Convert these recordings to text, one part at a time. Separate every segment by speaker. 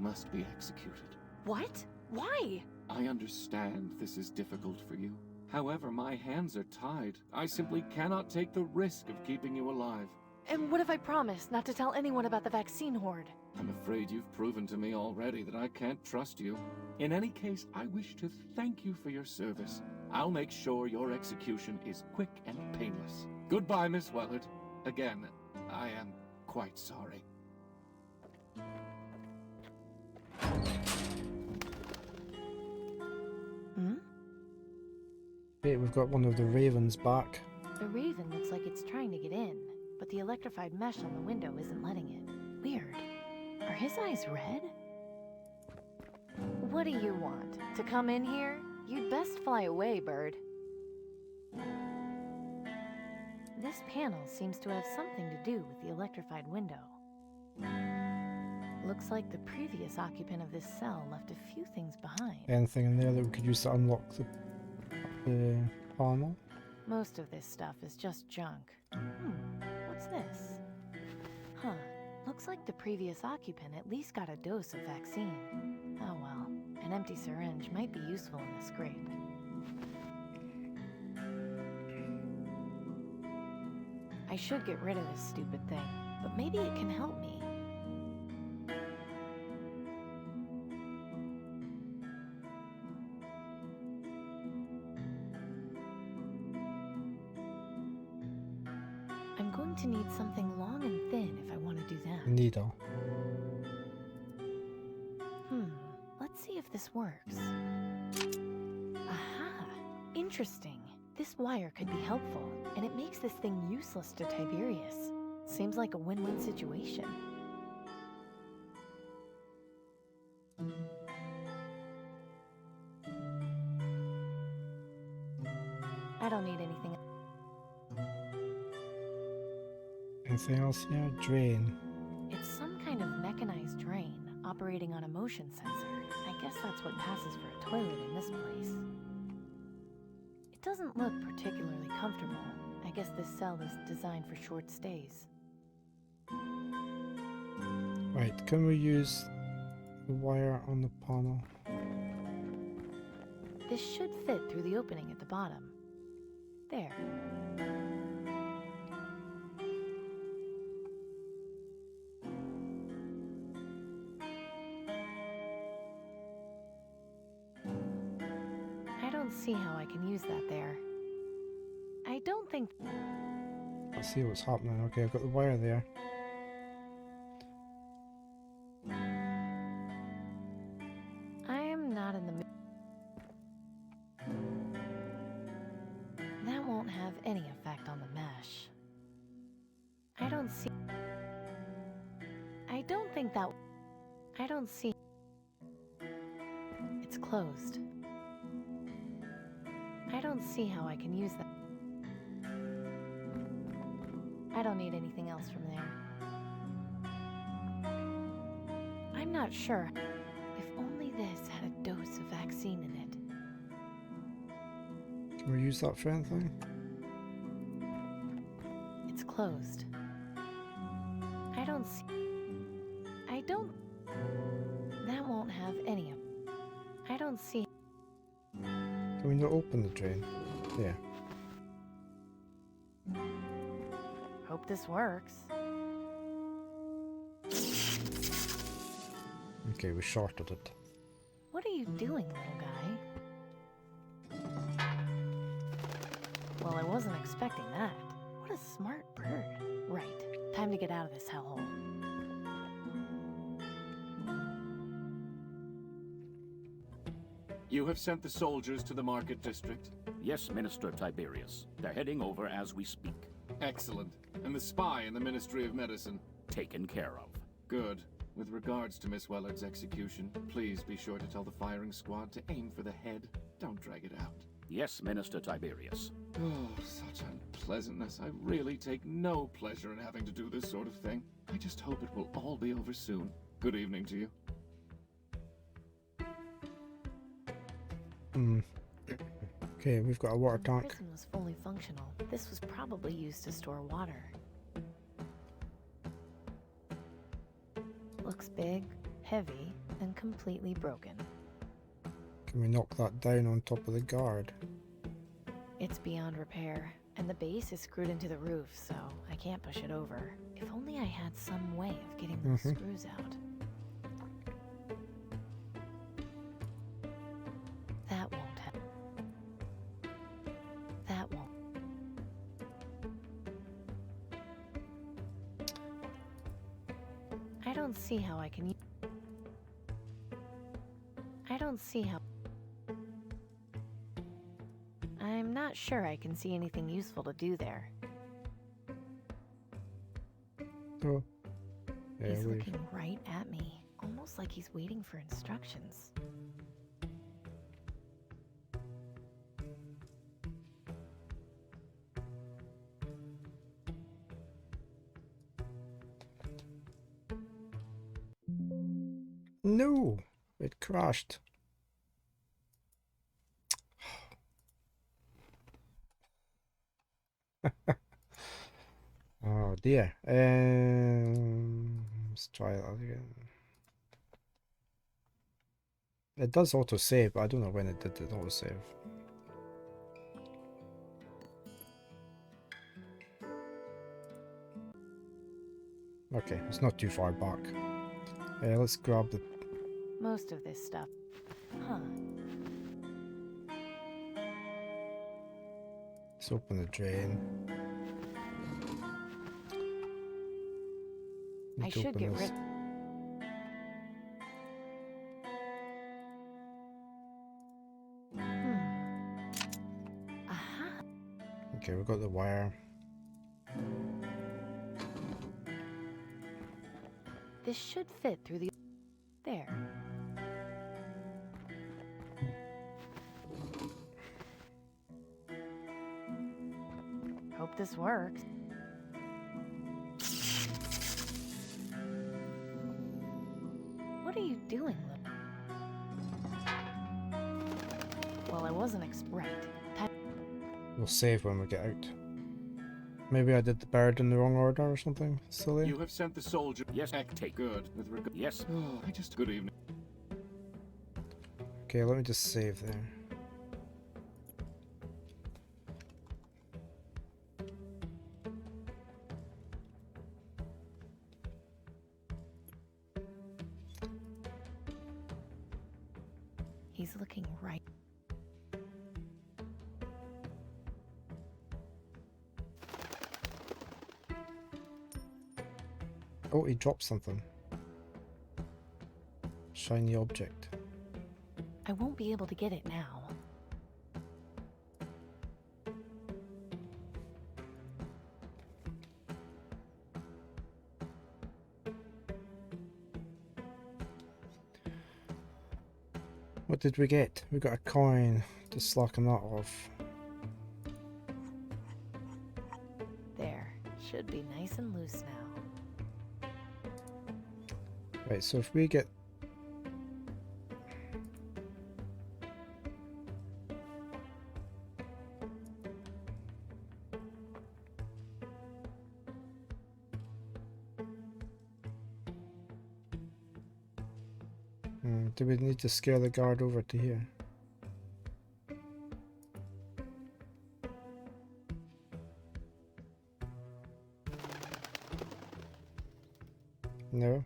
Speaker 1: must be executed.
Speaker 2: What? Why?
Speaker 1: I understand this is difficult for you. However, my hands are tied. I simply cannot take the risk of keeping you alive.
Speaker 2: And what if I promise not to tell anyone about the vaccine horde?
Speaker 1: I'm afraid you've proven to me already that I can't trust you. In any case, I wish to thank you for your service. I'll make sure your execution is quick and painless. Goodbye, Miss Wellard. Again, I am quite sorry.
Speaker 3: Wait, we've got one of the ravens back.
Speaker 2: The raven looks like it's trying to get in, but the electrified mesh on the window isn't letting it. Weird. Are his eyes red? What do you want? To come in here? You'd best fly away, bird. This panel seems to have something to do with the electrified window. Looks like the previous occupant of this cell left a few things behind.
Speaker 3: Anything in there that we could use to unlock the panel?
Speaker 2: Most of this stuff is just junk. What's this? Huh. Looks like the previous occupant at least got a dose of vaccine. Oh well, an empty syringe might be useful in this scrape. I should get rid of this stupid thing, but maybe it can help me. I'm going to need something long and thin if I want to do that.
Speaker 3: Needle.
Speaker 2: Let's see if this works. Aha! Interesting. This wire could be helpful, and it makes this thing useless to Tiberius. Seems like a win-win situation. I don't need anything.
Speaker 3: Anything else here? Drain.
Speaker 2: It's some kind of mechanized drain operating on a motion sensor. I guess that's what passes for a toilet in this place. It doesn't look particularly comfortable. I guess this cell is designed for short stays.
Speaker 3: Right, can we use the wire on the panel?
Speaker 2: This should fit through the opening at the bottom. There. I don't see how I can use that there. I don't think...
Speaker 3: Let's see what's happening. Okay, I've got the wire there.
Speaker 2: I am not in the mood. That won't have any effect on the mesh. I don't see... I don't think that... I don't see... It's closed. I don't see how I can use that. I don't need anything else from there. I'm not sure. If only this had a dose of vaccine in it.
Speaker 3: Can we use that for anything?
Speaker 2: It's closed. I don't see... I don't... That won't have any of... I don't see...
Speaker 3: Can we not open the drain? Yeah.
Speaker 2: Hope this works.
Speaker 3: Okay, we shorted it.
Speaker 2: What are you doing, little guy? Well, I wasn't expecting that. What a smart bird. Right, time to get out of this hellhole.
Speaker 1: You have sent the soldiers to the market district?
Speaker 4: Yes, Minister Tiberius. They're heading over as we speak.
Speaker 1: Excellent. And the spy in the Ministry of Medicine?
Speaker 4: Taken care of.
Speaker 1: Good. With regards to Miss Wellard's execution, please be sure to tell the firing squad to aim for the head. Don't drag it out.
Speaker 4: Yes, Minister Tiberius.
Speaker 1: Oh, such unpleasantness. I really take no pleasure in having to do this sort of thing. I just hope it will all be over soon. Good evening to you.
Speaker 3: Okay, we've got a water
Speaker 2: The
Speaker 3: tank.
Speaker 2: prison was fully functional. This was probably used to store water. Looks big, heavy, and completely broken.
Speaker 3: Can we knock that down on top of the guard?
Speaker 2: It's beyond repair, and the base is screwed into the roof, so I can't push it over. If only I had some way of getting those screws out. That won't help. That won't. I don't see how I can. I don't see how. I'm not sure I can see anything useful to do there.
Speaker 3: Oh. Yeah,
Speaker 2: He's
Speaker 3: we've...
Speaker 2: looking right at me, almost like he's waiting for instructions.
Speaker 3: No! It crashed. Oh dear. Let's try that again. It does auto-save, but I don't know when it did the auto-save. Okay, it's not too far back. Let's grab the...
Speaker 2: Most of this stuff. Huh.
Speaker 3: Let's open the drain.
Speaker 2: I should get rid. Aha.
Speaker 3: Okay, we've got the wire.
Speaker 2: This should fit through the. There. Hope this works. What are you doing, Lil? Well, I wasn't right.
Speaker 3: We'll save when we get out. Maybe I did the bird in the wrong order or something silly.
Speaker 1: You have sent the soldier.
Speaker 4: Yes, take.
Speaker 1: Good. With regard.
Speaker 4: Yes.
Speaker 1: Oh, I just. Good evening.
Speaker 3: Okay, let me just save there.
Speaker 2: He's looking right.
Speaker 3: Oh, he dropped something. Shiny object.
Speaker 2: I won't be able to get it now.
Speaker 3: What did we get? We got a coin. Just slacken that off.
Speaker 2: There. Should be nice and loose now.
Speaker 3: Right, so if we get... do we need to scale the guard over to here? No?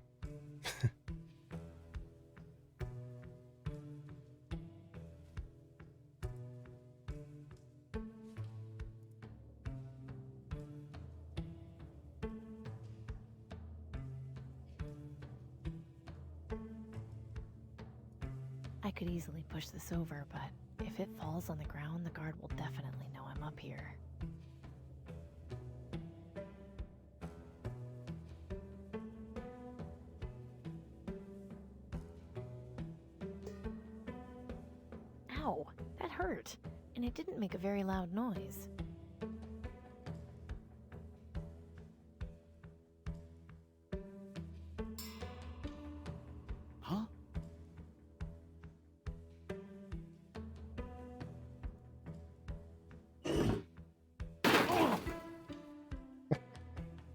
Speaker 2: I could easily push this over, but if it falls on the ground, the guard will definitely know I'm up here. Ow! That hurt! And it didn't make a very loud noise.
Speaker 1: Huh?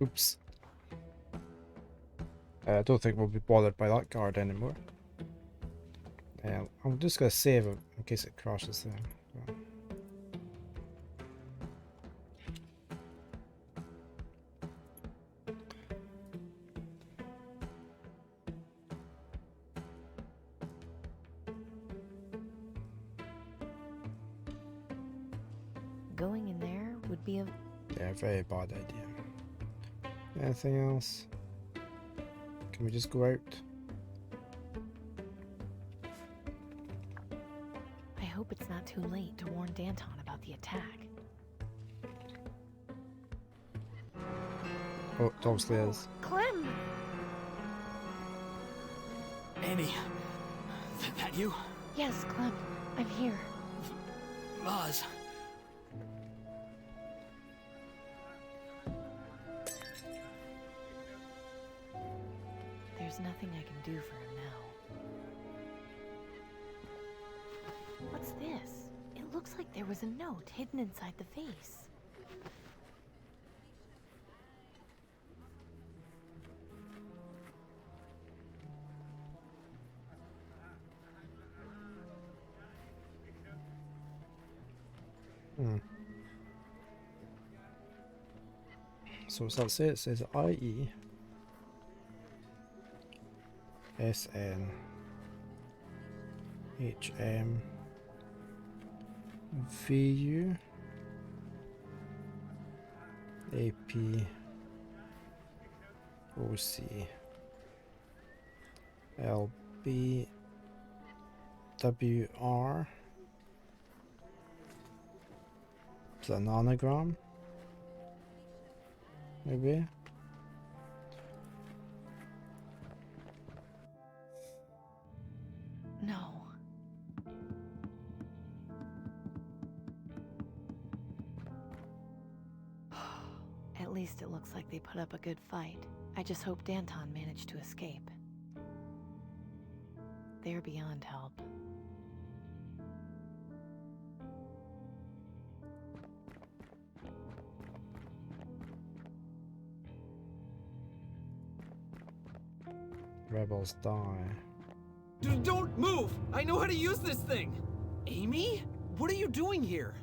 Speaker 3: Oops. I don't think we'll be bothered by that guard anymore. I'm just gonna save it in case it crashes there. So.
Speaker 2: Going in there would be a...
Speaker 3: Yeah, very bad idea. Anything else? Can we just go out?
Speaker 2: I hope it's not too late to warn Danton about the attack.
Speaker 3: Oh, it obviously is.
Speaker 2: Clem!
Speaker 5: Amy, that you?
Speaker 2: Yes, Clem. I'm here.
Speaker 5: Maz.
Speaker 2: There's nothing I can do for him now. What's this? It looks like there was a note hidden inside the vase.
Speaker 3: So what's that say? It says IE SN HM VU AP OC LB WR. Is that an anagram? Maybe?
Speaker 2: No. At least it looks like they put up a good fight. I just hope Danton managed to escape. They're beyond help.
Speaker 3: Rebels die.
Speaker 5: Don't move! I know how to use this thing! Amy? What are you doing here?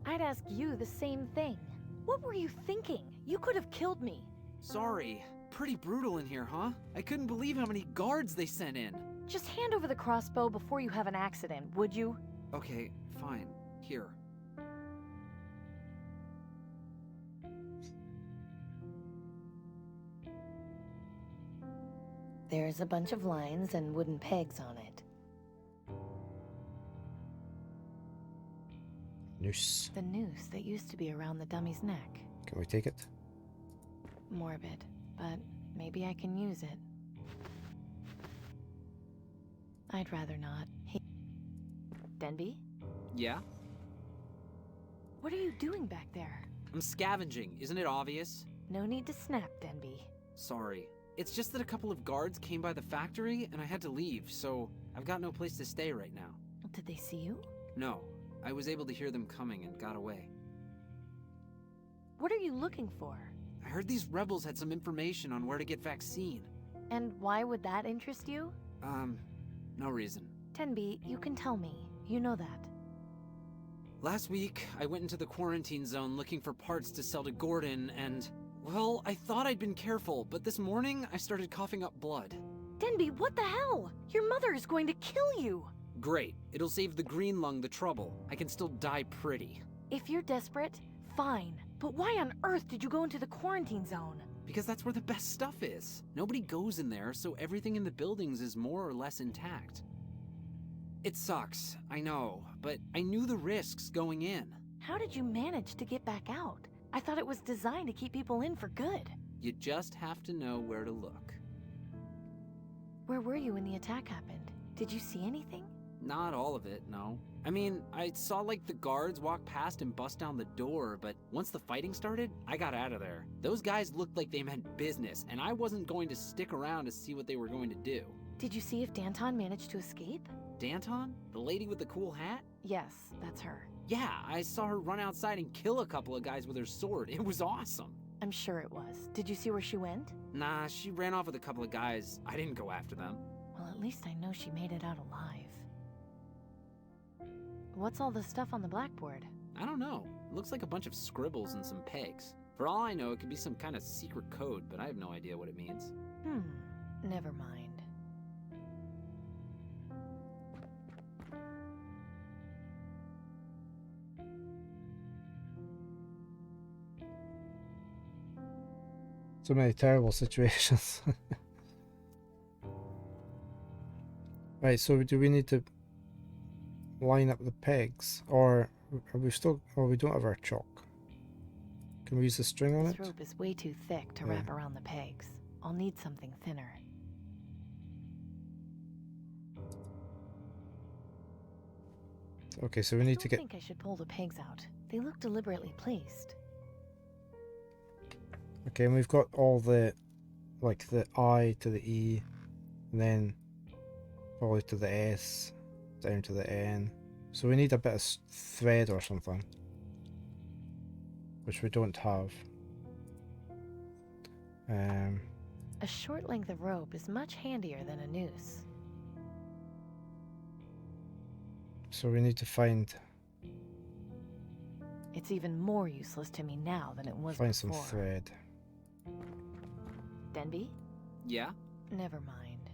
Speaker 2: I'd ask you the same thing. What were you thinking? You could have killed me.
Speaker 5: Sorry. Pretty brutal in here, huh? I couldn't believe how many guards they sent in.
Speaker 2: Just hand over the crossbow before you have an accident, would you?
Speaker 5: Okay, fine. Here.
Speaker 2: There's a bunch of lines and wooden pegs on it.
Speaker 3: Noose.
Speaker 2: The noose that used to be around the dummy's neck.
Speaker 3: Can we take it?
Speaker 2: Morbid, but maybe I can use it. I'd rather not. Hey, Denby?
Speaker 5: Yeah?
Speaker 2: What are you doing back there?
Speaker 5: I'm scavenging, isn't it obvious?
Speaker 2: No need to snap, Denby.
Speaker 5: Sorry. It's just that a couple of guards came by the factory and I had to leave, so I've got no place to stay right now.
Speaker 2: Did they see you?
Speaker 5: No, I was able to hear them coming and got away.
Speaker 2: What are you looking for?
Speaker 5: I heard these rebels had some information on where to get vaccine.
Speaker 2: And why would that interest you?
Speaker 5: No reason.
Speaker 2: Denby, you can tell me. You know that.
Speaker 5: Last week, I went into the quarantine zone looking for parts to sell to Gordon and... well, I thought I'd been careful, but this morning I started coughing up blood.
Speaker 2: Denby, what the hell? Your mother is going to kill you!
Speaker 5: Great. It'll save the green lung the trouble. I can still die pretty.
Speaker 2: If you're desperate, fine. But why on earth did you go into the quarantine zone?
Speaker 5: Because that's where the best stuff is. Nobody goes in there, so everything in the buildings is more or less intact. It sucks, I know, but I knew the risks going in.
Speaker 2: How did you manage to get back out? I thought it was designed to keep people in for good.
Speaker 5: You just have to know where to look.
Speaker 2: Where were you when the attack happened? Did you see anything?
Speaker 5: Not all of it, no. I mean, I saw like the guards walk past and bust down the door, but once the fighting started, I got out of there. Those guys looked like they meant business, and I wasn't going to stick around to see what they were going to do.
Speaker 2: Did you see if Danton managed to escape?
Speaker 5: Danton? The lady with the cool hat?
Speaker 2: Yes, that's her.
Speaker 5: Yeah, I saw her run outside and kill a couple of guys with her sword. It was awesome.
Speaker 2: I'm sure it was. Did you see where she went?
Speaker 5: Nah, she ran off with a couple of guys. I didn't go after them.
Speaker 2: Well, at least I know she made it out alive. What's all the stuff on the blackboard?
Speaker 5: I don't know. It looks like a bunch of scribbles and some pegs. For all I know, it could be some kind of secret code, but I have no idea what it means.
Speaker 2: Never mind.
Speaker 3: So many terrible situations. Right, so do we need to line up the pegs, or are we still? Oh, we don't have our chalk. Can we use the string on
Speaker 2: This
Speaker 3: it?
Speaker 2: rope is way too thick to
Speaker 3: Yeah.
Speaker 2: wrap around the pegs. I'll need something thinner.
Speaker 3: Okay, so we need to
Speaker 2: I
Speaker 3: get.
Speaker 2: don't think I should pull the pegs out. They look deliberately placed.
Speaker 3: Okay, and we've got all the, like the I to the E, and then probably to the S, down to the N. So we need a bit of thread or something, which we don't have.
Speaker 2: A short length of rope is much handier than a noose.
Speaker 3: So we need to find
Speaker 2: It's even more useless to me now than it was
Speaker 3: some
Speaker 2: before.
Speaker 3: thread.
Speaker 2: Denby?
Speaker 5: Yeah?
Speaker 2: Never mind.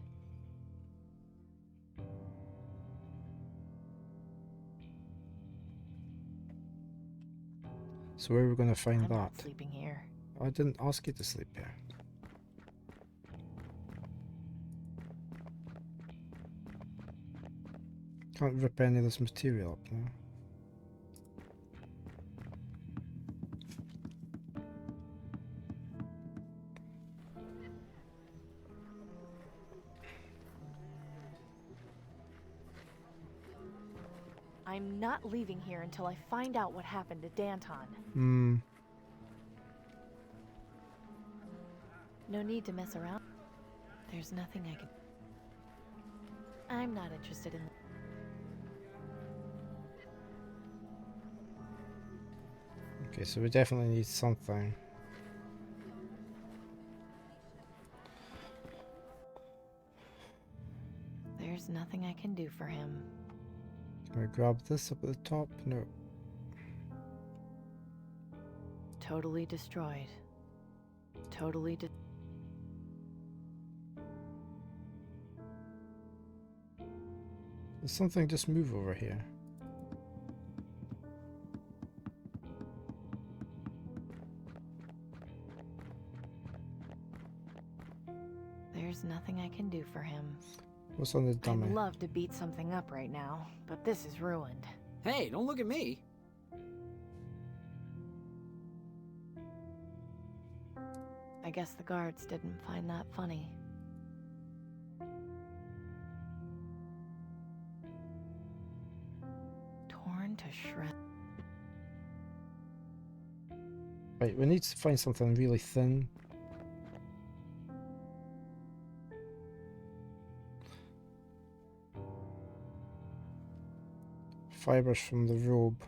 Speaker 3: So where are we going to find
Speaker 2: I'm
Speaker 3: that?
Speaker 2: not sleeping here.
Speaker 3: I didn't ask you to sleep here. Can't rip any of this material up now.
Speaker 2: I'm not leaving here until I find out what happened to Danton. No need to mess around. There's nothing I can... I'm not interested in...
Speaker 3: Okay, so we definitely need something.
Speaker 2: There's nothing I can do for him.
Speaker 3: Can we grab this up at the top? No.
Speaker 2: Totally destroyed. Totally
Speaker 3: There's something just move over here.
Speaker 2: There's nothing I can do for him.
Speaker 3: What's on the dummy?
Speaker 2: I'd love to beat something up right now, but this is ruined.
Speaker 5: Hey, don't look at me!
Speaker 2: I guess the guards didn't find that funny. Torn to shreds.
Speaker 3: Right, we need to find something really thin. Fibers from the robe.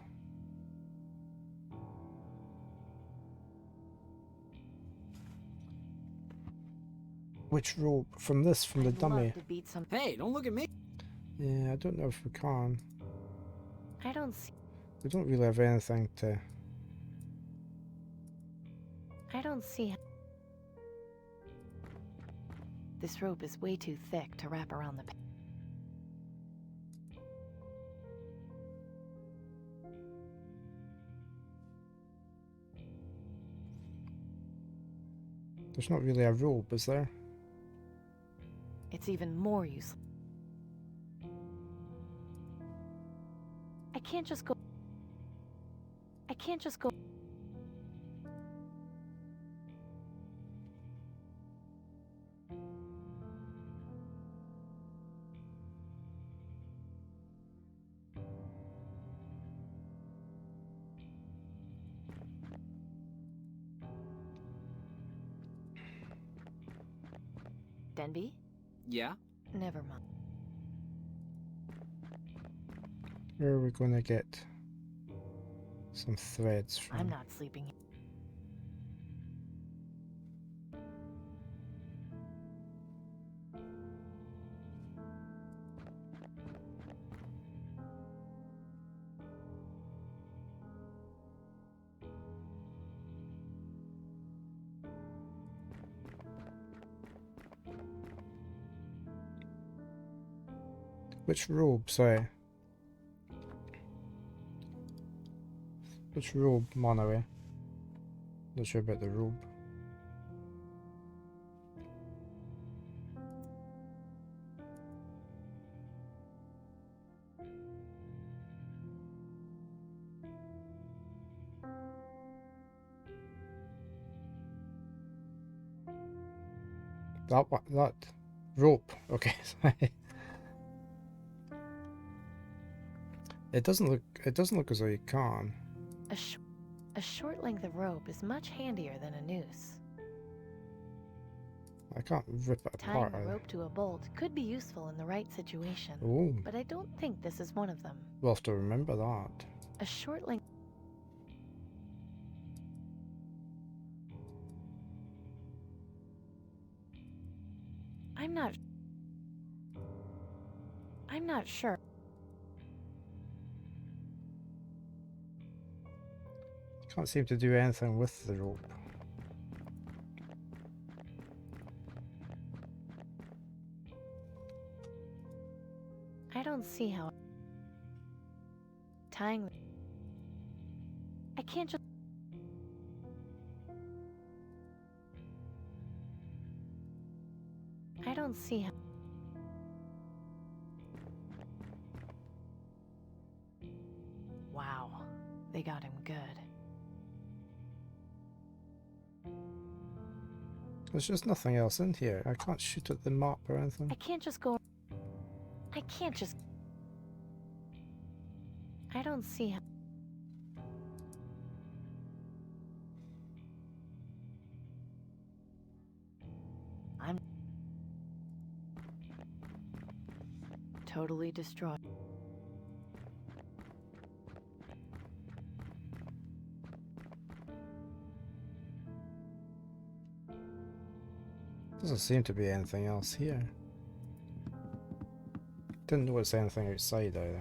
Speaker 3: Which robe? From this, from the
Speaker 2: I'd
Speaker 3: dummy.
Speaker 2: love to beat some.
Speaker 5: Hey, don't look at me!
Speaker 3: Yeah, I don't know if we can.
Speaker 2: I don't see.
Speaker 3: We don't really have anything to...
Speaker 2: I don't see. This rope is way too thick to wrap around the.
Speaker 3: There's not really a robe, is there?
Speaker 2: It's even more useless. I can't just go. I can't just go. Denby?
Speaker 5: Yeah?
Speaker 2: Never mind.
Speaker 3: Where are we going to get some threads from?
Speaker 2: I'm not sleeping.
Speaker 3: Which robe? Sorry. Which robe, Monterey? Not sure about the robe. That one, that rope. Okay, sorry. It doesn't look as though you can.
Speaker 2: A short length of rope is much handier than a noose.
Speaker 3: I can't rip it
Speaker 2: Tying
Speaker 3: apart
Speaker 2: the
Speaker 3: either.
Speaker 2: rope to a bolt could be useful in the right situation,
Speaker 3: Oh,
Speaker 2: but I don't think this is one of them.
Speaker 3: we'll have to remember that.
Speaker 2: A short length. I'm not sure.
Speaker 3: Can't seem to do anything with the rope.
Speaker 2: I don't see how. Tying. I can't just. I don't see how. Wow, they got him good.
Speaker 3: There's just nothing else in here. I can't shoot at the map or anything.
Speaker 2: I can't just go. I can't just. I don't see how. I'm totally destroyed.
Speaker 3: Doesn't seem to be anything else here. Didn't notice anything outside either.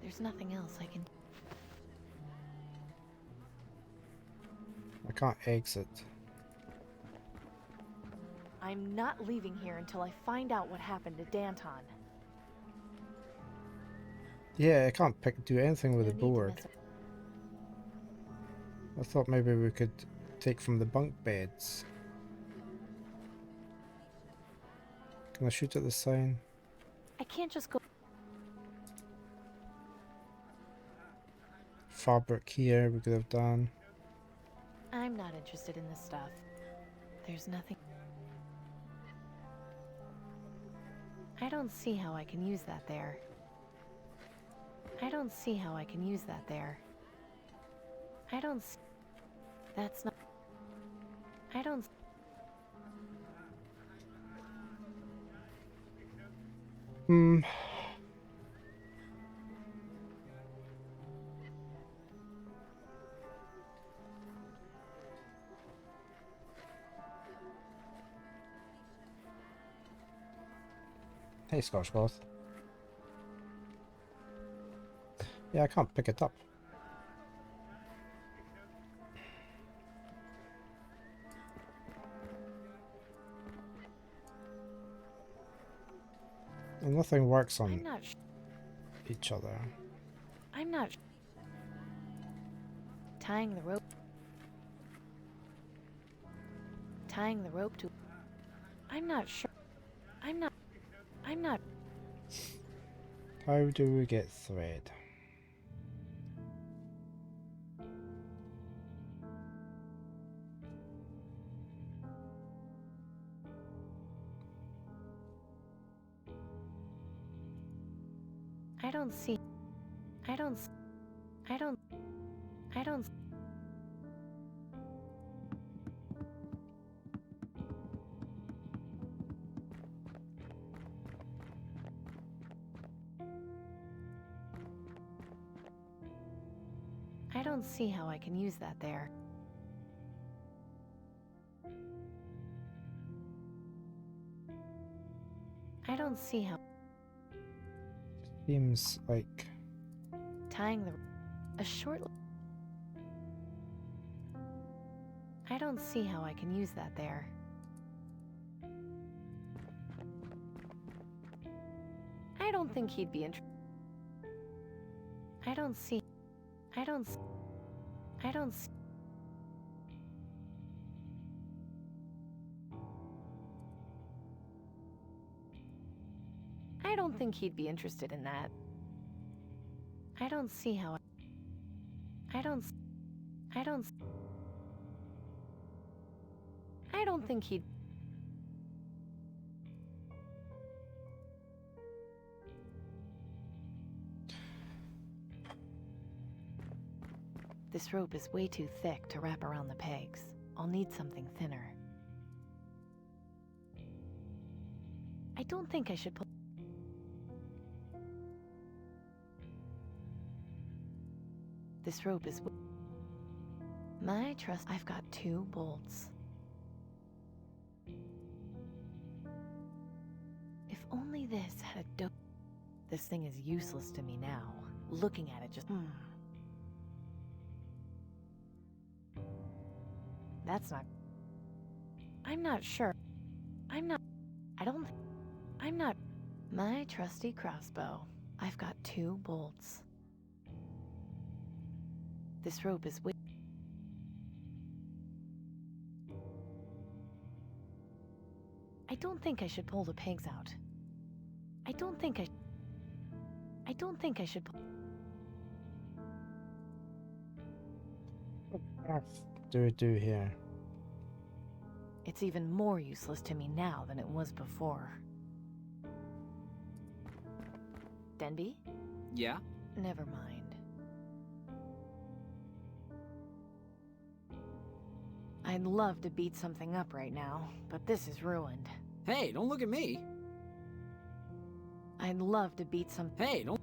Speaker 2: There's nothing else I can.
Speaker 3: I can't exit.
Speaker 2: I'm not leaving here until I find out what happened to Danton.
Speaker 3: Yeah, I can't do anything with
Speaker 2: No
Speaker 3: the
Speaker 2: need to
Speaker 3: board.
Speaker 2: mess
Speaker 3: I thought maybe we could take from the bunk beds. Can I shoot at the sign?
Speaker 2: I can't just go.
Speaker 3: Fabric here we could have done.
Speaker 2: I'm not interested in this stuff. There's nothing. I don't see how I can use that there. I don't see how I can use that there. I don't see. That's not. I don't.
Speaker 3: Hmm. Hey, Scotch Cloth. Yeah, I can't pick it up. And nothing works
Speaker 2: I'm
Speaker 3: on
Speaker 2: not.
Speaker 3: each other.
Speaker 2: I'm not. Tying the rope. Tying the rope to. I'm not sure. I'm not. I'm not.
Speaker 3: How do we get thread?
Speaker 2: I don't see. I don't. I don't. I don't. I don't see how I can use that there. I don't see how.
Speaker 3: Seems like
Speaker 2: Tying the. A short. I don't see how I can use that there. I don't think he'd be interested. I don't see. I don't. I don't. I don't think he'd be interested in that. I don't see how. I don't. I don't. I don't think he'd. This rope is way too thick to wrap around the pegs. I'll need something thinner. I don't think I should pull. This rope is. My trust. I've got 2 bolts. If only this had a This thing is useless to me now. Looking at it just. That's not. I'm not sure. I'm not. I don't. I'm not. My trusty crossbow. I've got 2 bolts. This rope is. I don't think I should pull the pegs out. I don't think I should pull.
Speaker 3: What do we do here?
Speaker 2: It's even more useless to me now than it was before. Denby?
Speaker 5: Yeah?
Speaker 2: Never mind. I'd love to beat something up right now, but this is ruined.
Speaker 5: Hey, don't look at me.
Speaker 2: I'd love to beat some.
Speaker 5: Hey, don't.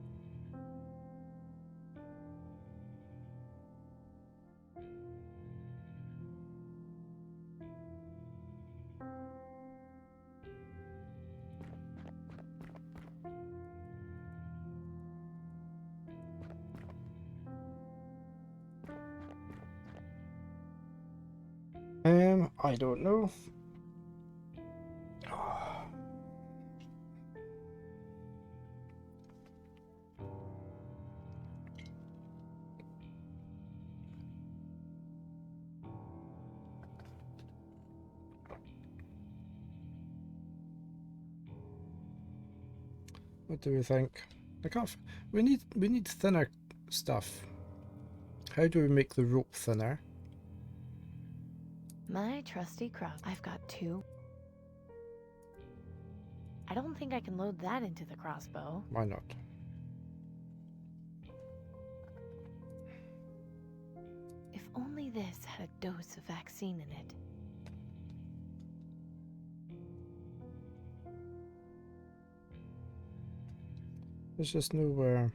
Speaker 3: I don't know. What do we think? I can't. We need thinner stuff. How do we make the rope thinner?
Speaker 2: My trusty cross. I've got 2. I don't think I can load that into the crossbow.
Speaker 3: Why not?
Speaker 2: If only this had a dose of vaccine in it.
Speaker 3: There's just nowhere.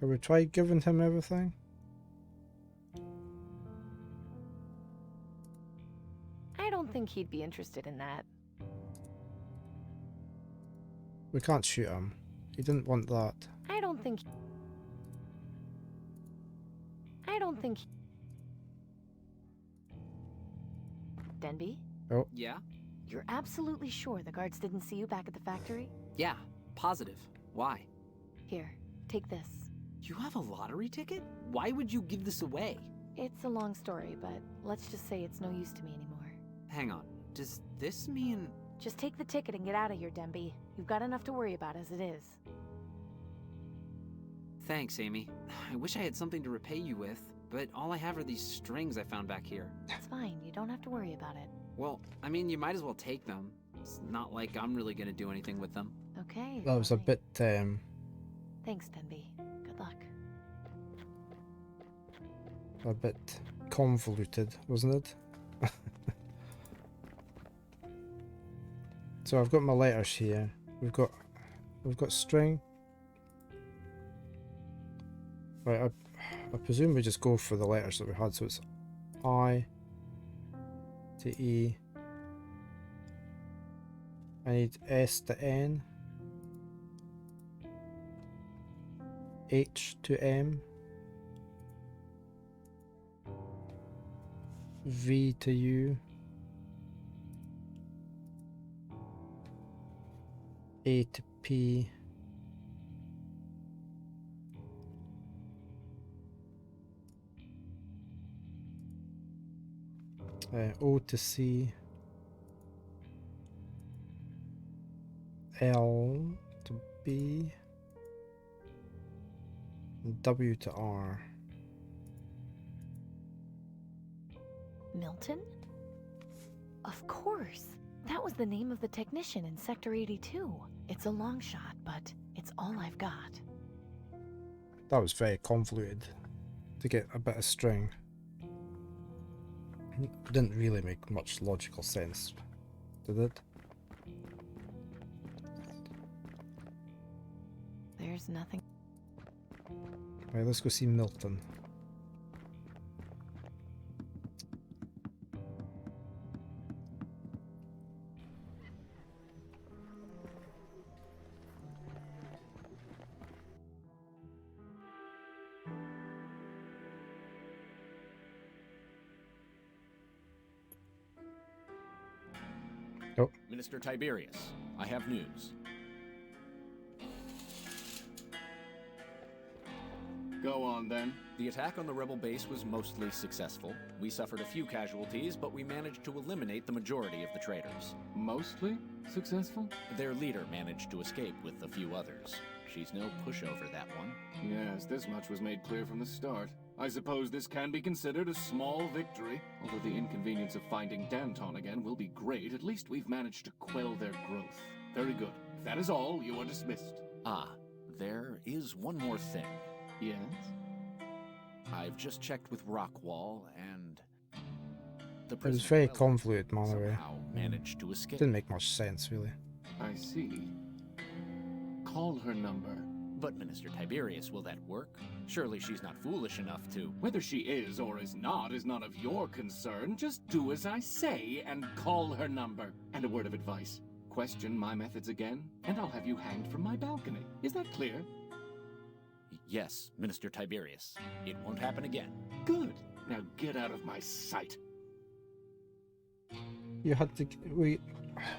Speaker 3: Have we tried giving him everything?
Speaker 2: I don't think he'd be interested in that.
Speaker 3: We can't shoot him. He didn't want that.
Speaker 2: I don't think. Denby?
Speaker 3: Oh.
Speaker 5: Yeah?
Speaker 2: You're absolutely sure the guards didn't see you back at the factory?
Speaker 5: Yeah, positive. Why?
Speaker 2: Here, take this.
Speaker 5: You have a lottery ticket? Why would you give this away?
Speaker 2: It's a long story, but let's just say it's no use to me anymore.
Speaker 5: Hang on. Does this mean...
Speaker 2: Just take the ticket and get out of here, Denby. You've got enough to worry about as it is.
Speaker 5: Thanks, Amy. I wish I had something to repay you with, but all I have are these strings I found back here.
Speaker 2: It's fine. You don't have to worry about it.
Speaker 5: Well, I mean, you might as well take them. It's not like I'm really gonna do anything with them.
Speaker 2: Okay.
Speaker 3: That was a
Speaker 2: fine.
Speaker 3: bit
Speaker 2: Thanks, Denby. Good luck.
Speaker 3: a bit convoluted, wasn't it? So I've got my letters here. We've got string. Right, I presume we just go for the letters that we had. So it's I to E. I need S to N. H to M. V to U. A to P. O to C. L to B. And W to R.
Speaker 2: Milton? Of course. That was the name of the technician in Sector 82. It's a long shot, but it's all I've got.
Speaker 3: That was very convoluted to get a bit of string. Didn't really make much logical sense, did it?
Speaker 2: There's nothing.
Speaker 3: Right, let's go see Milton.
Speaker 4: Minister Tiberius, I have news.
Speaker 1: Go on then.
Speaker 4: The attack on the rebel base was mostly successful. We suffered a few casualties, but we managed to eliminate the majority of the traitors.
Speaker 1: Mostly successful?
Speaker 4: Their leader managed to escape with a few others. She's no pushover, that one.
Speaker 1: Yes, this much was made clear from the start. I suppose this can be considered a small victory. Although the inconvenience of finding Danton again will be great, at least we've managed to quell their growth. Very good. If that is all, you are dismissed.
Speaker 4: Ah, there is one more thing.
Speaker 1: Yes?
Speaker 4: I've just checked with Rockwall, and the
Speaker 3: It was
Speaker 4: prisoner
Speaker 3: very
Speaker 4: Welland
Speaker 3: convoluted, Mallory.
Speaker 4: somehow managed to escape.
Speaker 3: Didn't make much sense, really.
Speaker 1: I see. Call her number.
Speaker 4: But Minister Tiberius, will that work? Surely she's not foolish enough to...
Speaker 1: Whether she is or is not none of your concern. Just do as I say and call her number. And a word of advice. Question my methods again, and I'll have you hanged from my balcony. Is that clear?
Speaker 4: Yes, Minister Tiberius. It won't happen again.
Speaker 1: Good. Now get out of my sight.
Speaker 3: You had to...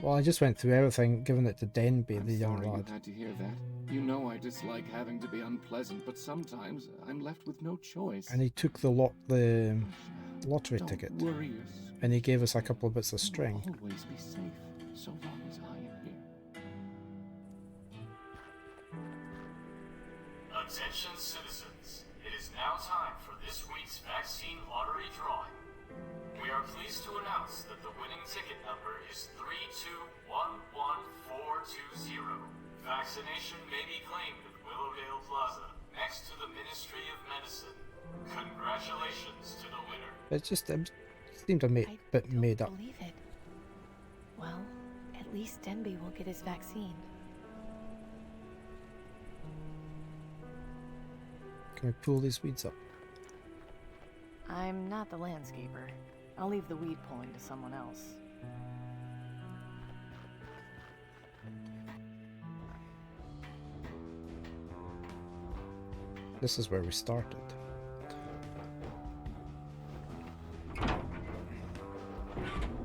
Speaker 3: Well, I just went through everything, giving it to Denby,
Speaker 1: I'm
Speaker 3: the young
Speaker 1: sorry
Speaker 3: lad.
Speaker 1: you had to hear that. You know I dislike having to be unpleasant, but sometimes I'm left with no choice.
Speaker 3: And he took the lottery
Speaker 1: Don't
Speaker 3: ticket,
Speaker 1: worry yourself.
Speaker 3: and he gave us a couple of bits of string.
Speaker 1: You'll always be safe, so long as I am here.
Speaker 6: Attention citizens, it is now time for this week's vaccine lottery drawing. We are pleased to announce that the winning ticket number is 3211420. Vaccination may be claimed at Willowdale Plaza, next to the Ministry of Medicine. Congratulations to the winner.
Speaker 3: It seemed a bit
Speaker 2: don't
Speaker 3: made up.
Speaker 2: believe it. Well, at least Denby will get his vaccine.
Speaker 3: Can we pull these weeds up?
Speaker 2: I'm not the landscaper. I'll leave the weed pulling to someone else.
Speaker 3: This is where we started.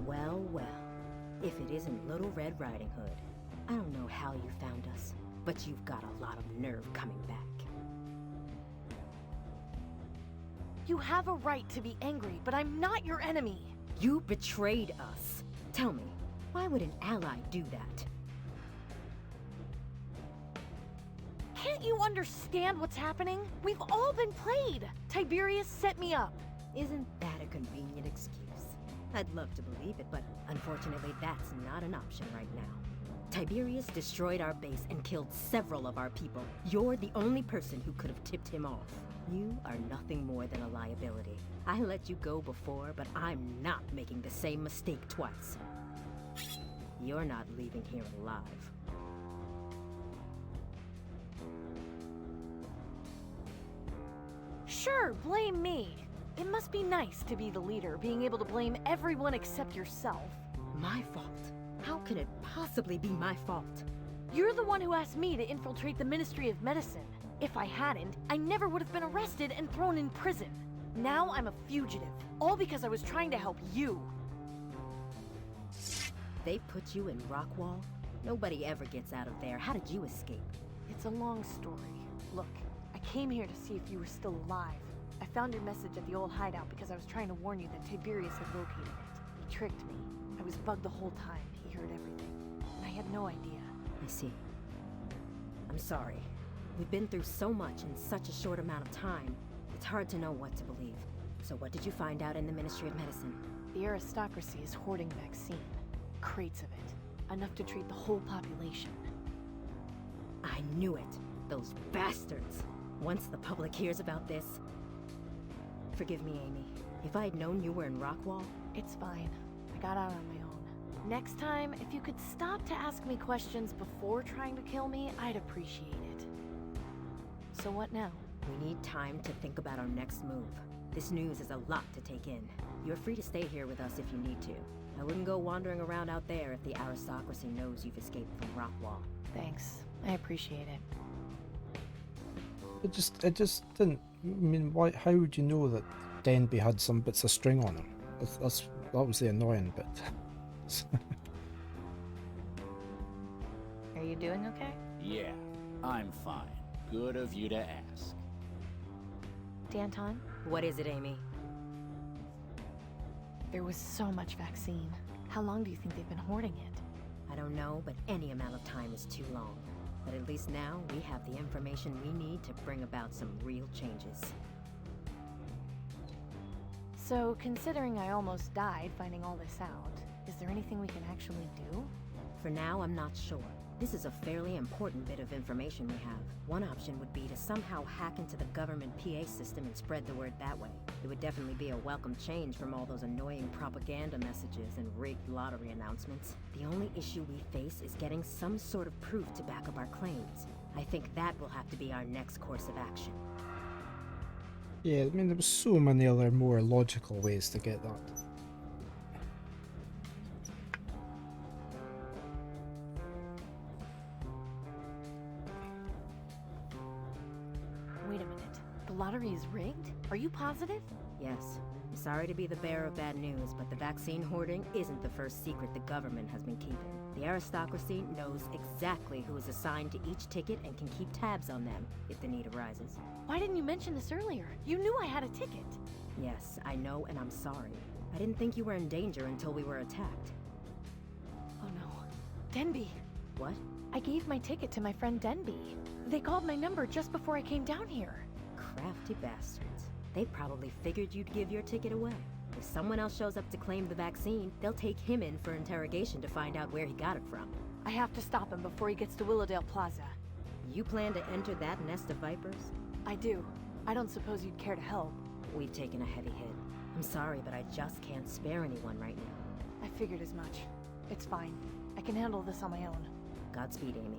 Speaker 7: Well, well. If it isn't Little Red Riding Hood. I don't know how you found us, but you've got a lot of nerve coming back.
Speaker 2: You have a right to be angry, but I'm not your enemy.
Speaker 7: You betrayed us. Tell me, why would an ally do that?
Speaker 2: Can't you understand what's happening? We've all been played. Tiberius set me up.
Speaker 7: Isn't that a convenient excuse? I'd love to believe it, but unfortunately that's not an option right now. Tiberius destroyed our base and killed several of our people. You're the only person who could have tipped him off. You are nothing more than a liability. I let you go before, but I'm not making the same mistake twice. You're not leaving here alive.
Speaker 2: Sure, blame me. It must be nice to be the leader, being able to blame everyone except yourself.
Speaker 7: My fault? How can it possibly be my fault?
Speaker 2: You're the one who asked me to infiltrate the Ministry of Medicine. If I hadn't, I never would have been arrested and thrown in prison. Now I'm a fugitive, all because I was trying to help you.
Speaker 7: They put you in Rockwall? Nobody ever gets out of there. How did you escape?
Speaker 2: It's a long story. Look, I came here to see if you were still alive. I found your message at the old hideout because I was trying to warn you that Tiberius had located it. He tricked me. I was bugged the whole time. He heard everything. I had no idea.
Speaker 7: I see. I'm sorry. We've been through so much in such a short amount of time. It's hard to know what to believe. So what did you find out in the Ministry of Medicine?
Speaker 2: The aristocracy is hoarding vaccine. Crates of it. Enough to treat the whole population.
Speaker 7: I knew it. Those bastards. Once the public hears about this... Forgive me, Amy. If I had known you were in Rockwall...
Speaker 2: It's fine. I got out on my own. Next time, if you could stop to ask me questions before trying to kill me, I'd appreciate it. So what now?
Speaker 7: We need time to think about our next move. This news is a lot to take in. You're free to stay here with us if you need to. I wouldn't go wandering around out there if the aristocracy knows you've escaped from Rockwall.
Speaker 2: Thanks. I appreciate it.
Speaker 3: It just didn't. I mean, why? How would you know that Denby had some bits of string on him? That was the annoying bit.
Speaker 2: Are you doing okay?
Speaker 4: Yeah, I'm fine. Good of you to ask.
Speaker 2: Danton,
Speaker 7: What is it, Amy?
Speaker 2: there was so much vaccine. How long do you think they've been hoarding it?
Speaker 7: I don't know, but any amount of time is too long. But at least now, we have the information we need to bring about some real changes.
Speaker 2: So, considering I almost died finding all this out, is there anything we can actually do?
Speaker 7: For now, I'm not sure. This is a fairly important bit of information we have. One option would be to somehow hack into the government PA system and spread the word that way. It would definitely be a welcome change from all those annoying propaganda messages and rigged lottery announcements. The only issue we face is getting some sort of proof to back up our claims. I think that will have to be our next course of action.
Speaker 3: Yeah, I mean, there was so many other more logical ways to get that.
Speaker 2: Wait a minute. The lottery is rigged? Are you positive?
Speaker 7: Yes. I'm sorry to be the bearer of bad news, but the vaccine hoarding isn't the first secret the government has been keeping. The aristocracy knows exactly who is assigned to each ticket and can keep tabs on them if the need arises.
Speaker 2: Why didn't you mention this earlier? You knew I had a ticket.
Speaker 7: Yes, I know, and I'm sorry. I didn't think you were in danger until we were attacked.
Speaker 2: Oh no. Denby.
Speaker 7: What?
Speaker 2: I gave my ticket to my friend Denby. They called my number just before I came down here.
Speaker 7: Crafty bastards. They probably figured you'd give your ticket away. If someone else shows up to claim the vaccine, they'll take him in for interrogation to find out where he got it from.
Speaker 2: I have to stop him before he gets to Willowdale Plaza.
Speaker 7: You plan to enter that nest of vipers?
Speaker 2: I do. I don't suppose you'd care to help.
Speaker 7: We've taken a heavy hit. I'm sorry, but I just can't spare anyone right now.
Speaker 2: I figured as much. It's fine. I can handle this on my own.
Speaker 7: Godspeed, Amy.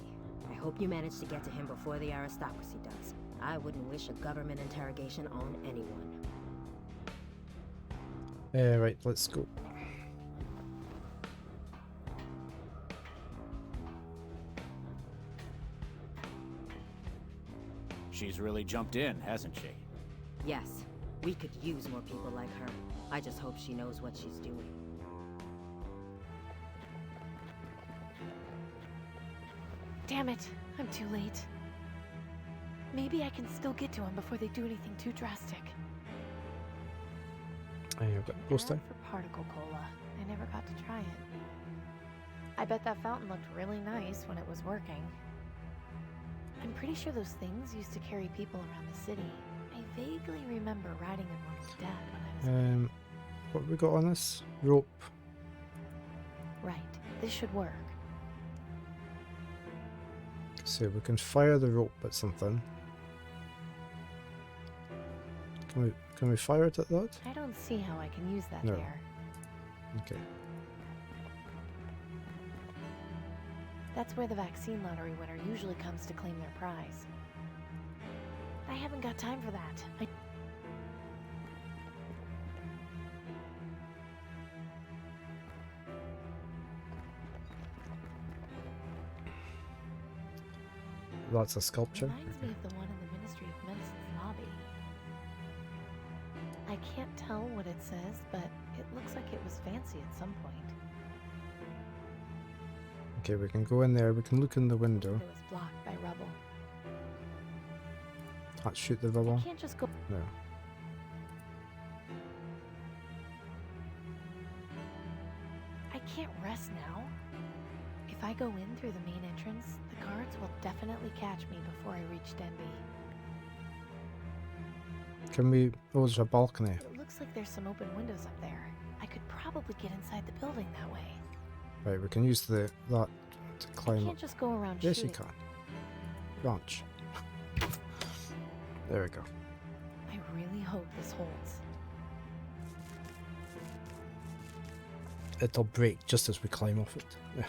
Speaker 7: I hope you manage to get to him before the aristocracy does. I wouldn't wish a government interrogation on anyone.
Speaker 3: Right, let's go.
Speaker 4: She's really jumped in, hasn't she?
Speaker 7: Yes, we could use more people like her. I just hope she knows what she's doing.
Speaker 2: Damn it. I'm too late. Maybe I can still get to him before they do anything too drastic.
Speaker 3: I've got ghost time.
Speaker 2: For particle cola. I never got to try it. I bet that fountain looked really nice when it was working. I'm pretty sure those things used to carry people around the city. I vaguely remember riding in one to death when I was
Speaker 3: What have we got on this? Rope.
Speaker 2: right. This should work.
Speaker 3: So we can fire the rope at something. Can we fire it at that?
Speaker 2: I don't see how I can use that
Speaker 3: No.
Speaker 2: there.
Speaker 3: Okay.
Speaker 2: That's where the vaccine lottery winner usually comes to claim their prize. I haven't got time for that.
Speaker 3: That's a sculpture.
Speaker 2: Reminds me of the one in the Ministry of Medicine's lobby. I can't tell what it says, but it looks like it was fancy at some point.
Speaker 3: Okay, we can go in there. We can look in the window.
Speaker 2: It was blocked by rubble.
Speaker 3: Can't shoot the rubble.
Speaker 2: I can't just go.
Speaker 3: No.
Speaker 2: I can't rest now. If I go in through the main entrance, the guards will definitely catch me before I reach Denby.
Speaker 3: Can we... Oh, there's a balcony.
Speaker 2: It looks like there's some open windows up there. I could probably get inside the building that way.
Speaker 3: Right, we can use that to
Speaker 2: I
Speaker 3: climb
Speaker 2: can't
Speaker 3: up.
Speaker 2: just go around
Speaker 3: Yes,
Speaker 2: shooting.
Speaker 3: you can. Launch. There we go.
Speaker 2: I really hope this holds.
Speaker 3: It'll break just as we climb off it. Yeah.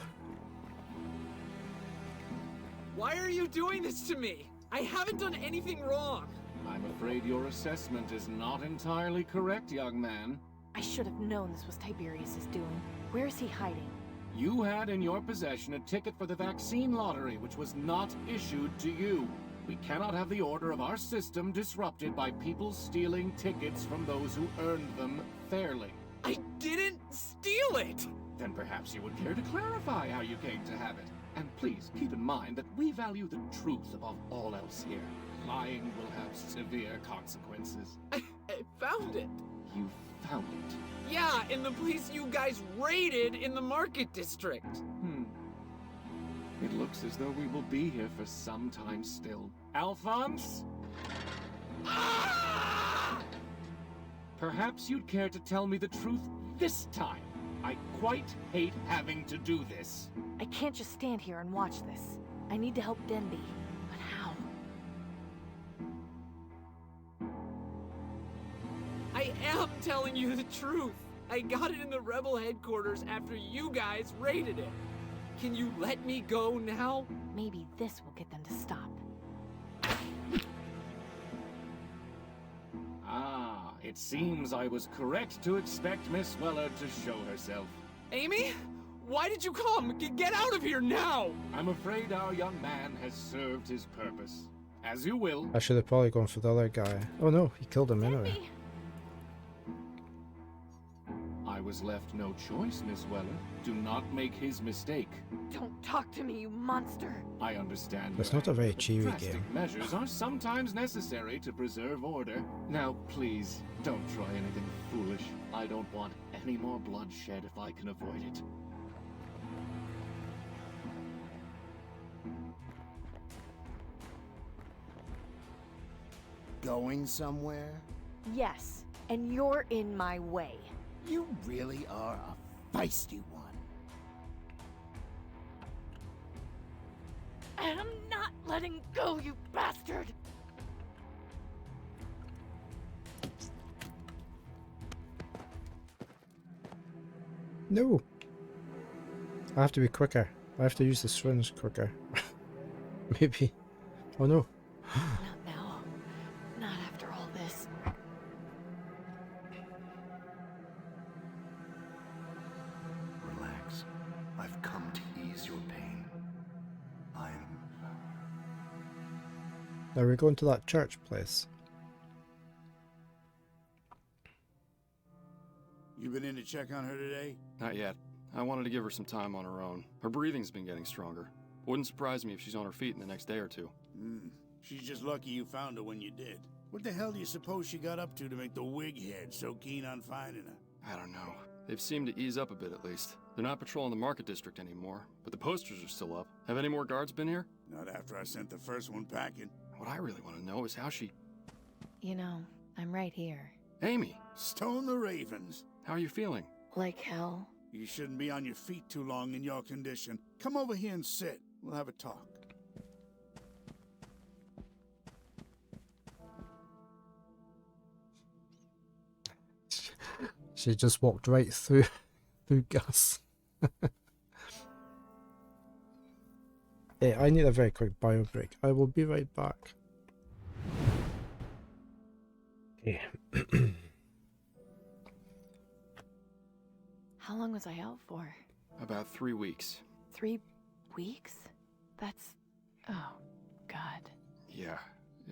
Speaker 5: Why are you doing this to me? I haven't done anything wrong.
Speaker 1: I'm afraid your assessment is not entirely correct, young man.
Speaker 2: I should have known this was Tiberius's doing. Where is he hiding?
Speaker 1: You had in your possession a ticket for the vaccine lottery, which was not issued to you. We cannot have the order of our system disrupted by people stealing tickets from those who earned them fairly.
Speaker 5: I didn't steal it!
Speaker 1: Then perhaps you would care to clarify how you came to have it. And please keep in mind that we value the truth above all else here. Lying will have severe consequences.
Speaker 5: I found it.
Speaker 1: You found it.
Speaker 5: Yeah, in the place you guys raided in the market district.
Speaker 1: It looks as though we will be here for some time still. Alphonse?
Speaker 5: Ah!
Speaker 1: Perhaps you'd care to tell me the truth this time. I quite hate having to do this.
Speaker 2: I can't just stand here and watch this. I need to help Denby. But how?
Speaker 5: I am telling you the truth. I got it in the rebel headquarters after you guys raided it. Can you let me go now?
Speaker 2: Maybe this will get them to stop.
Speaker 1: Ah, it seems I was correct to expect Miss Weller to show herself.
Speaker 5: Amy? Why did you come? Get out of here now!
Speaker 1: I'm afraid our young man has served his purpose. As you will.
Speaker 3: I should have probably gone for the other guy. Oh no, he killed him anyway.
Speaker 2: Denby!
Speaker 1: I was left no choice, Miss Weller. Do not make his mistake.
Speaker 2: Don't talk to me, you monster!
Speaker 1: I understand.
Speaker 3: It's
Speaker 1: your
Speaker 3: not a very
Speaker 1: anger, but
Speaker 3: cheery
Speaker 1: drastic
Speaker 3: game.
Speaker 1: measures are sometimes necessary to preserve order. Now, please, don't try anything foolish. I don't want any more bloodshed if I can avoid it.
Speaker 8: Going somewhere?
Speaker 2: Yes, and you're in my way.
Speaker 8: You really are a feisty one.
Speaker 2: And I'm not letting go, you bastard!
Speaker 3: No! I have to be quicker. I have to use the syringe quicker. Maybe. Oh no.
Speaker 2: Not now. Not after all this.
Speaker 9: Relax. I've come to ease your pain.
Speaker 3: Now we're going to that church place.
Speaker 10: You been in to check on her today?
Speaker 11: Not yet. I wanted to give her some time on her own. Her breathing's been getting stronger. Wouldn't surprise me if she's on her feet in the next day or two.
Speaker 10: She's just lucky you found her when you did. What the hell do you suppose she got up to make the wig head so keen on finding her?
Speaker 11: I don't know. They've seemed to ease up a bit at least. They're not patrolling the market district anymore, but the posters are still up. Have any more guards been here?
Speaker 10: Not after I sent the first one packing.
Speaker 11: What I really want to know is how she...
Speaker 2: You know, I'm right here.
Speaker 11: Amy!
Speaker 10: Stone the Ravens.
Speaker 11: How are you feeling?
Speaker 2: Like hell?
Speaker 10: You shouldn't be on your feet too long in your condition. Come over here and sit. We'll have a talk.
Speaker 3: She just walked right through Gus. Hey, I need a very quick bio break. I will be right back. Okay.
Speaker 2: How long was I out for?
Speaker 11: About 3 weeks.
Speaker 2: 3 weeks? That's... Oh, God.
Speaker 11: Yeah.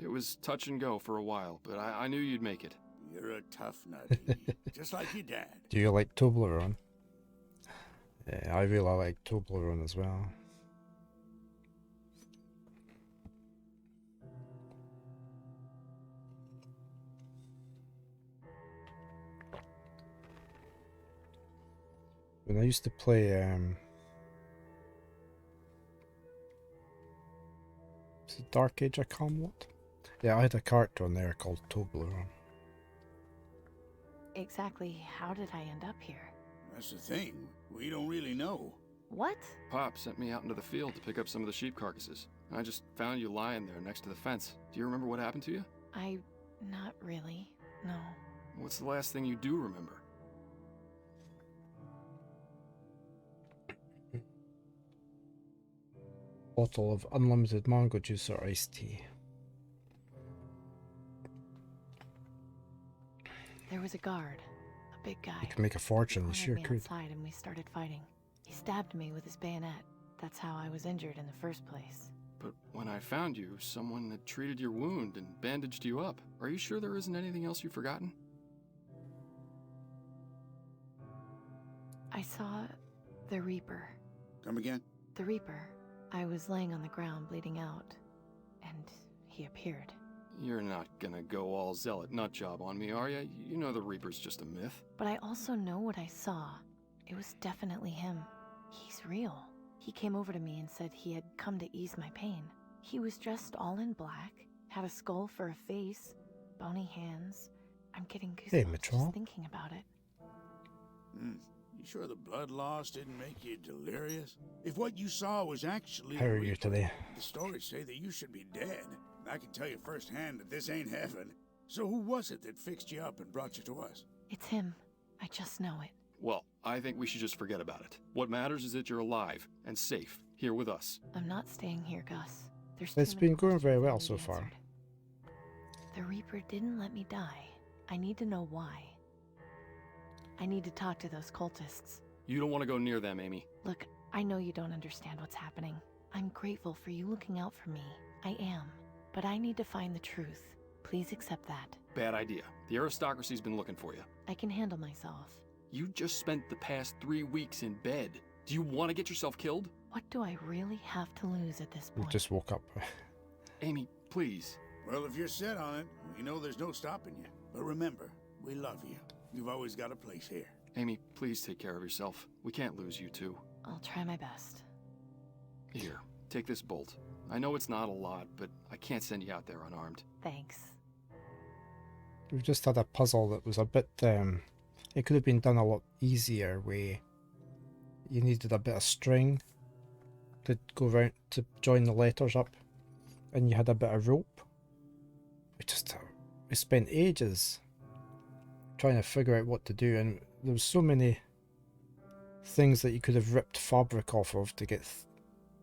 Speaker 11: It was touch and go for a while, but I knew you'd make it.
Speaker 10: You're a tough nut, Amy. Just like your dad.
Speaker 3: Do you like Toblerone? Yeah, I really like Toblerone as well. When I used to play, is it Dark Age of Camelot? Yeah, I had a character on there called Toblerone.
Speaker 2: Exactly how did I end up here?
Speaker 10: That's the thing. We don't really know.
Speaker 2: What?
Speaker 11: Pop sent me out into the field to pick up some of the sheep carcasses. I just found you lying there next to the fence. Do you remember what happened to you?
Speaker 2: Not really. No.
Speaker 11: What's the last thing you do remember?
Speaker 3: Bottle of unlimited mango juice or iced tea.
Speaker 2: There was a guard, a big guy.
Speaker 3: You can make a fortune, you sure
Speaker 2: He cornered
Speaker 3: could.
Speaker 2: me outside and we started fighting. He stabbed me with his bayonet. That's how I was injured in the first place.
Speaker 11: But when I found you, someone had treated your wound and bandaged you up. Are you sure there isn't anything else you've forgotten?
Speaker 2: I saw the Reaper.
Speaker 10: Come again?
Speaker 2: The Reaper. I was laying on the ground bleeding out, and he appeared.
Speaker 11: You're not gonna go all zealot nutjob on me, are you? You know the Reaper's just a myth.
Speaker 2: But I also know what I saw. It was definitely him. He's real. He came over to me and said he had come to ease my pain. He was dressed all in black, had a skull for a face, bony hands. I'm getting goosebumps just thinking about it.
Speaker 10: You sure the blood loss didn't make you delirious? If what you saw was actually
Speaker 3: How are you today?
Speaker 10: The stories say that you should be dead. I can tell you firsthand that this ain't heaven. So who was it that fixed you up and brought you to us?
Speaker 2: It's him. I just know it.
Speaker 11: Well, I think we should just forget about it. What matters is that you're alive and safe here with us.
Speaker 2: I'm not staying here, Gus.
Speaker 3: It's been going very well so far.
Speaker 2: The Reaper didn't let me die. I need to know why. I need to talk to those cultists.
Speaker 11: You don't want to go near them, Amy.
Speaker 2: Look, I know you don't understand what's happening. I'm grateful for you looking out for me. I am. But I need to find the truth. Please accept that.
Speaker 11: Bad idea. The aristocracy's been looking for you.
Speaker 2: I can handle myself.
Speaker 11: You just spent the past 3 weeks in bed. Do you want to get yourself killed?
Speaker 2: What do I really have to lose at this
Speaker 3: We
Speaker 2: point?
Speaker 3: just woke up.
Speaker 11: Amy, please.
Speaker 10: Well, if you're set on it, we know there's no stopping you. But remember, we love you. You've always got a place here.
Speaker 11: Amy, please take care of yourself. We can't lose you two.
Speaker 2: I'll try my best.
Speaker 11: Here, take this bolt. I know it's not a lot, but I can't send you out there unarmed.
Speaker 2: Thanks.
Speaker 3: We've just had a puzzle that was a bit, it could have been done a lot easier where you needed a bit of string to go around to join the letters up, and you had a bit of rope. We spent ages trying to figure out what to do, and there was so many things that you could have ripped fabric off of to get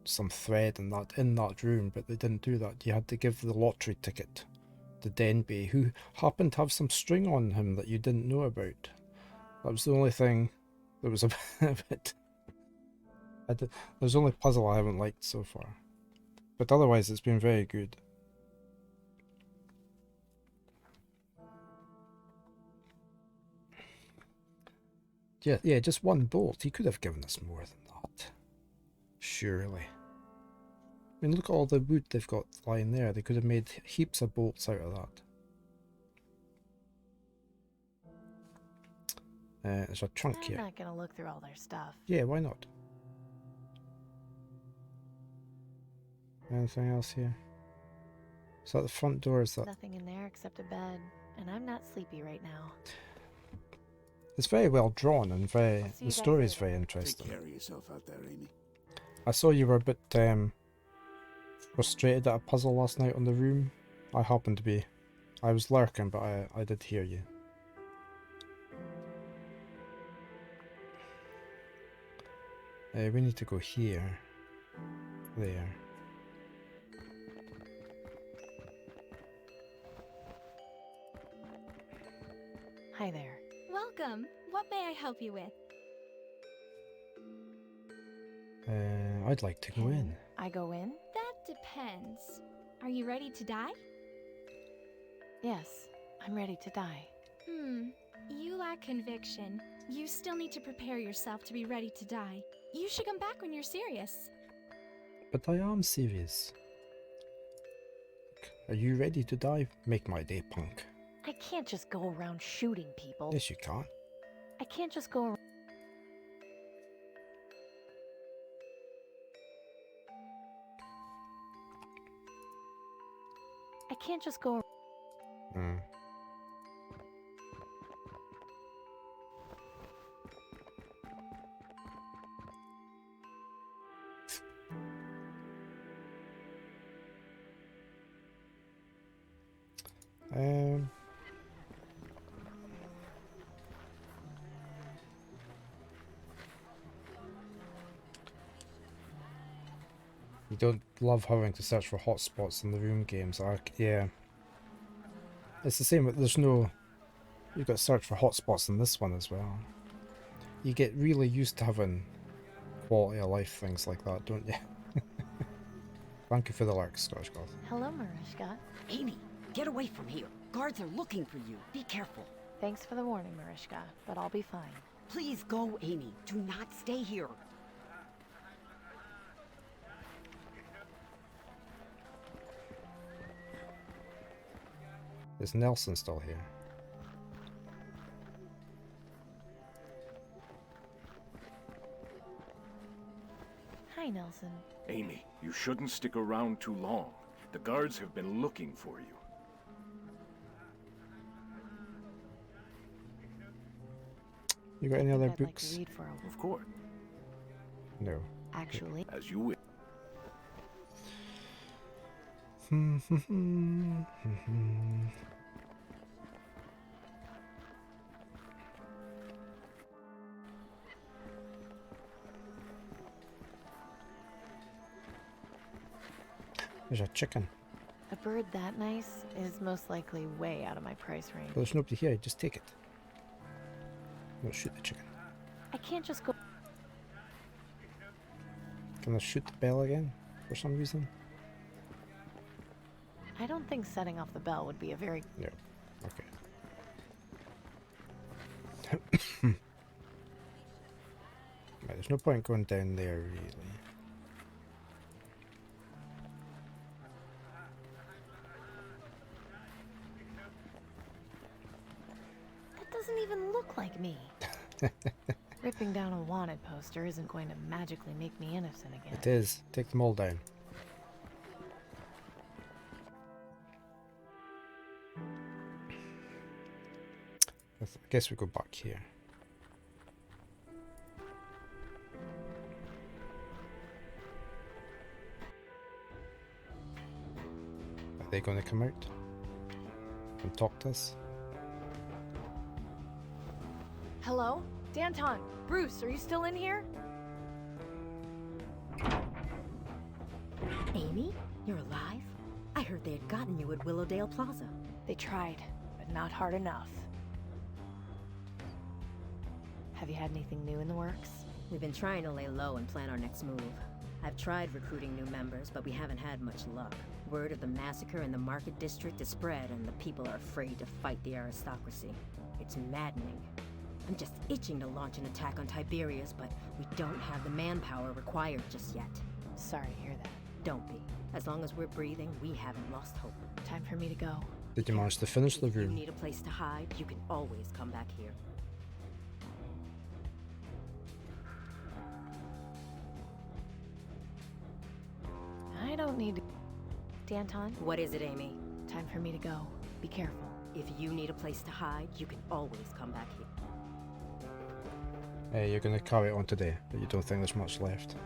Speaker 3: some thread and that in that room, but they didn't do that. You had to give the lottery ticket to Denby, who happened to have some string on him that you didn't know about. That was the only thing that was a bit... That was the only puzzle I haven't liked so far. But otherwise it's been very good. Yeah, just one bolt. He could have given us more than that. Surely. I mean, look at all the wood they've got lying there. They could have made heaps of bolts out of that. There's a trunk here.
Speaker 2: I'm not gonna look through all their stuff.
Speaker 3: Yeah, why not? Anything else here? Is that the front door? Is that...
Speaker 2: Nothing in there except a bed, and I'm not sleepy right now.
Speaker 3: It's very well drawn and very... The story is very
Speaker 10: Take
Speaker 3: interesting.
Speaker 10: care of yourself out there, Amy.
Speaker 3: I saw you were a bit frustrated at a puzzle last night on the room. I happened to be. I was lurking, but I did hear you. We need to go here. There.
Speaker 2: Hi there.
Speaker 12: Welcome. What may I help you with?
Speaker 3: I'd like to go in.
Speaker 2: I go in?
Speaker 12: That depends. Are you ready to die?
Speaker 2: Yes, I'm ready to die.
Speaker 12: You lack conviction. You still need to prepare yourself to be ready to die. You should come back when you're serious.
Speaker 3: But I am serious. Are you ready to die? Make my day, punk.
Speaker 2: I can't just go around shooting people.
Speaker 3: Yes, you can.
Speaker 2: I can't just go around. I can't just go.
Speaker 3: Hmm. You don't love having to search for hotspots in the room games, yeah. It's the same, there's no... You've got to search for hotspots in this one as well. You get really used to having quality of life things like that, don't you? Thank you for the lurk, Scottish Goth.
Speaker 2: Hello, Marishka.
Speaker 7: Amy, get away from here. Guards are looking for you. Be careful.
Speaker 2: Thanks for the warning, Marishka, but I'll be fine.
Speaker 7: Please go, Amy. Do not stay here.
Speaker 3: Is Nelson still here?
Speaker 2: Hi, Nelson.
Speaker 1: Amy, you shouldn't stick around too long. The guards have been looking for you.
Speaker 3: You got any other
Speaker 2: I'd
Speaker 3: books?
Speaker 2: like to read for a...
Speaker 1: Of course.
Speaker 3: No.
Speaker 2: Actually...
Speaker 1: As you wish.
Speaker 3: There's a chicken.
Speaker 2: A bird that nice is most likely way out of my price range.
Speaker 3: Well, there's nobody here, just take it. Don't shoot the chicken.
Speaker 2: I can't just go...
Speaker 3: Can I shoot the bell again, for some reason?
Speaker 2: I don't think setting off the bell would be a very...
Speaker 3: No. Okay. Right, there's no point going down there, really.
Speaker 2: That doesn't even look like me. Ripping down a wanted poster isn't going to magically make me innocent again.
Speaker 3: It is. Take them all down. I guess we go back here. Are they going to come out and talk to us?
Speaker 2: Hello? Danton! Bruce, are you still in here?
Speaker 7: Amy? You're alive? I heard they had gotten you at Willowdale Plaza.
Speaker 2: They tried, but not hard enough. Have you had anything new in the works?
Speaker 7: We've been trying to lay low and plan our next move. I've tried recruiting new members, but we haven't had much luck. Word of the massacre in the Market District is spread, and the people are afraid to fight the aristocracy. It's maddening. I'm just itching to launch an attack on Tiberius, but we don't have the manpower required just yet.
Speaker 2: Sorry to hear that.
Speaker 7: Don't be. As long as we're breathing, we haven't lost hope.
Speaker 2: Time for me to go.
Speaker 3: Did you manage to finish the
Speaker 7: If you
Speaker 3: room?
Speaker 7: need a place to hide, you can always come back here.
Speaker 2: I don't need to... Danton?
Speaker 7: What is it, Amy?
Speaker 2: Time for me to go. Be careful.
Speaker 7: If you need a place to hide, you can always come back here.
Speaker 3: Hey, you're going to carry it on today, but you don't think there's much left.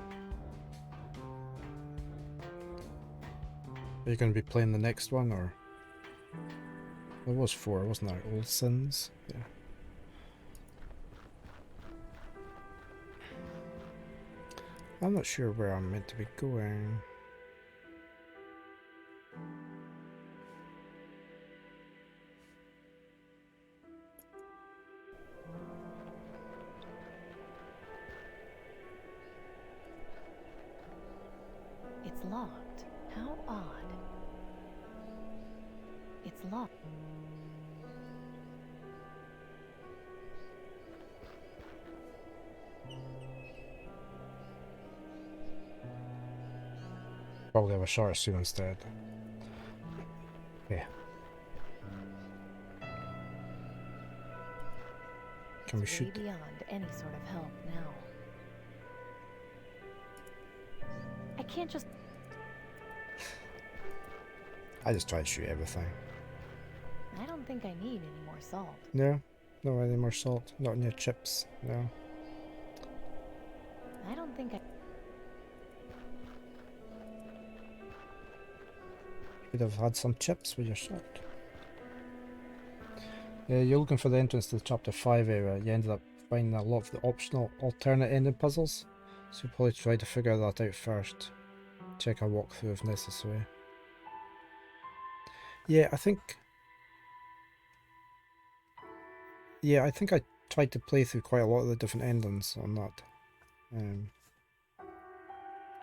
Speaker 3: Are you going to be playing the next one, or... There was 4, wasn't there? Old Sins? Yeah. I'm not sure where I'm meant to be going.
Speaker 2: It's locked. How odd. It's locked.
Speaker 3: Probably have a shorter suit instead. Yeah. Can we
Speaker 2: It's way
Speaker 3: shoot?
Speaker 2: beyond any sort of help now. I can't just...
Speaker 3: I just try to shoot everything.
Speaker 2: I don't think I need any more salt.
Speaker 3: No? Not any more salt? Not in your chips? No?
Speaker 2: I don't think I...
Speaker 3: Could have had some chips with your salt. Yeah, you're looking for the entrance to the chapter 5 area. You ended up finding a lot of the optional alternate ending puzzles. So you'll probably try to figure that out first. Check our walkthrough if necessary. Yeah, I think I tried to play through quite a lot of the different endings on that.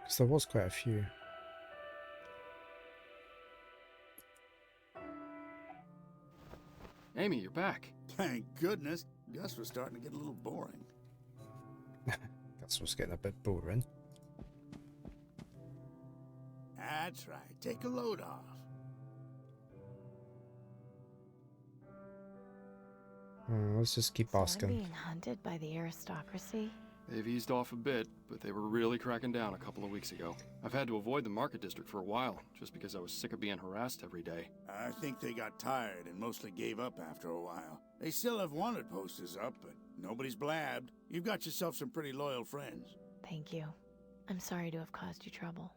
Speaker 3: Because there was quite a few.
Speaker 11: Amy, you're back.
Speaker 10: Thank goodness. Gus was starting to get a little boring.
Speaker 3: Gus was getting a bit boring.
Speaker 10: That's right. Take a load off.
Speaker 3: Let's just keep
Speaker 2: So
Speaker 3: asking.
Speaker 2: I'm being hunted by the aristocracy?
Speaker 11: They've eased off a bit, but they were really cracking down a couple of weeks ago. I've had to avoid the market district for a while, just because I was sick of being harassed every day.
Speaker 10: I think they got tired and mostly gave up after a while. They still have wanted posters up, but nobody's blabbed. You've got yourself some pretty loyal friends.
Speaker 2: Thank you. I'm sorry to have caused you trouble.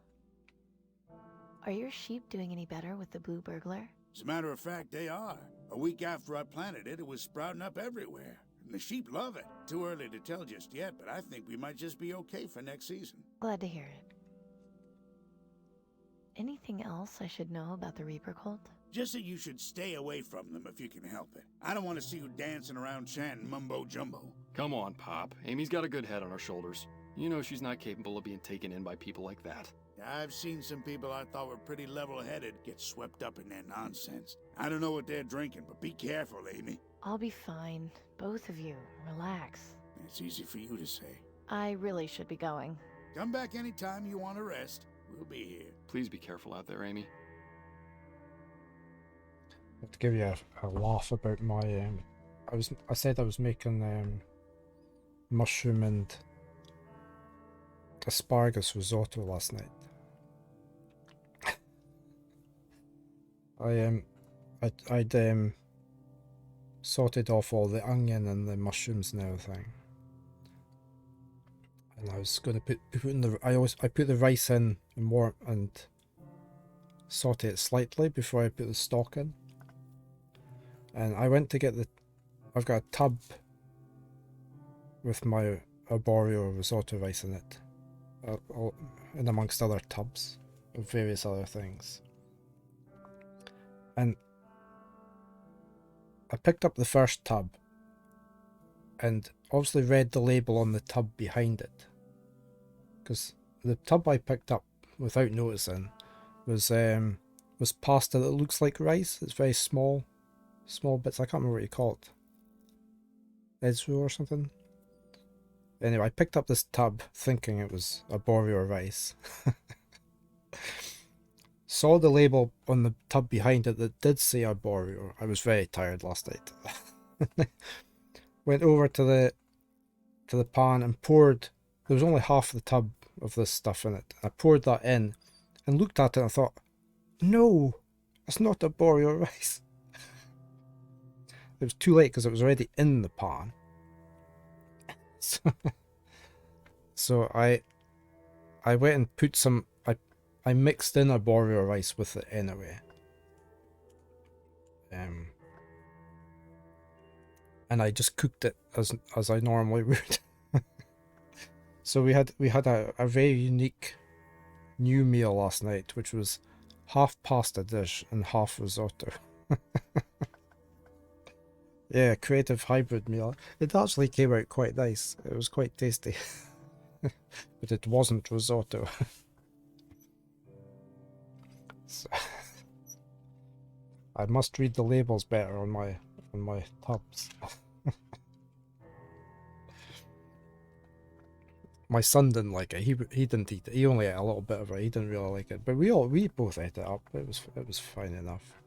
Speaker 2: Are your sheep doing any better with the blue burglar?
Speaker 10: As a matter of fact, they are. A week after I planted it, it was sprouting up everywhere. And the sheep love it. Too early to tell just yet, but I think we might just be okay for next season.
Speaker 2: Glad to hear it. Anything else I should know about the Reaper cult?
Speaker 10: Just that you should stay away from them if you can help it. I don't want to see you dancing around chanting mumbo-jumbo.
Speaker 11: Come on, Pop. Amy's got a good head on her shoulders. You know she's not capable of being taken in by people like that.
Speaker 10: I've seen some people I thought were pretty level-headed get swept up in their nonsense. I don't know what they're drinking, but be careful, Amy.
Speaker 2: I'll be fine. Both of you. Relax.
Speaker 10: It's easy for you to say.
Speaker 2: I really should be going.
Speaker 10: Come back anytime you want to rest. We'll be here.
Speaker 11: Please be careful out there, Amy.
Speaker 3: I have to give you a laugh about my I said I was making mushroom and asparagus risotto last night. I'd sorted off all the onion and the mushrooms and everything, and I was going to put in the I put the rice in and saute it slightly before I put the stock in. And I went to get I've got a tub with my arborio risotto rice in it, and amongst other tubs of various other things. And I picked up the first tub and obviously read the label on the tub behind it, because the tub I picked up without noticing was pasta that looks like rice. It's very small bits. I can't remember what you call it. Ezro or something. Anyway, I picked up this tub thinking it was arborio rice. Saw the label on the tub behind it that did say arborio. I was very tired last night. Went over to the pan and poured. There was only half the tub of this stuff in it. I poured that in and looked at it and I thought, no, it's not arborio rice. It was too late because it was already in the pan. So I went and put some. I mixed in arborio rice with it anyway. And I just cooked it as I normally would. So we had a very unique new meal last night, which was half pasta dish and half risotto. Yeah, creative hybrid meal. It actually came out quite nice. It was quite tasty. But it wasn't risotto. So, I must read the labels better on my tubs. My son didn't like it. He didn't eat it. He only ate a little bit of it. He didn't really like it. But we both ate it up. It was fine enough.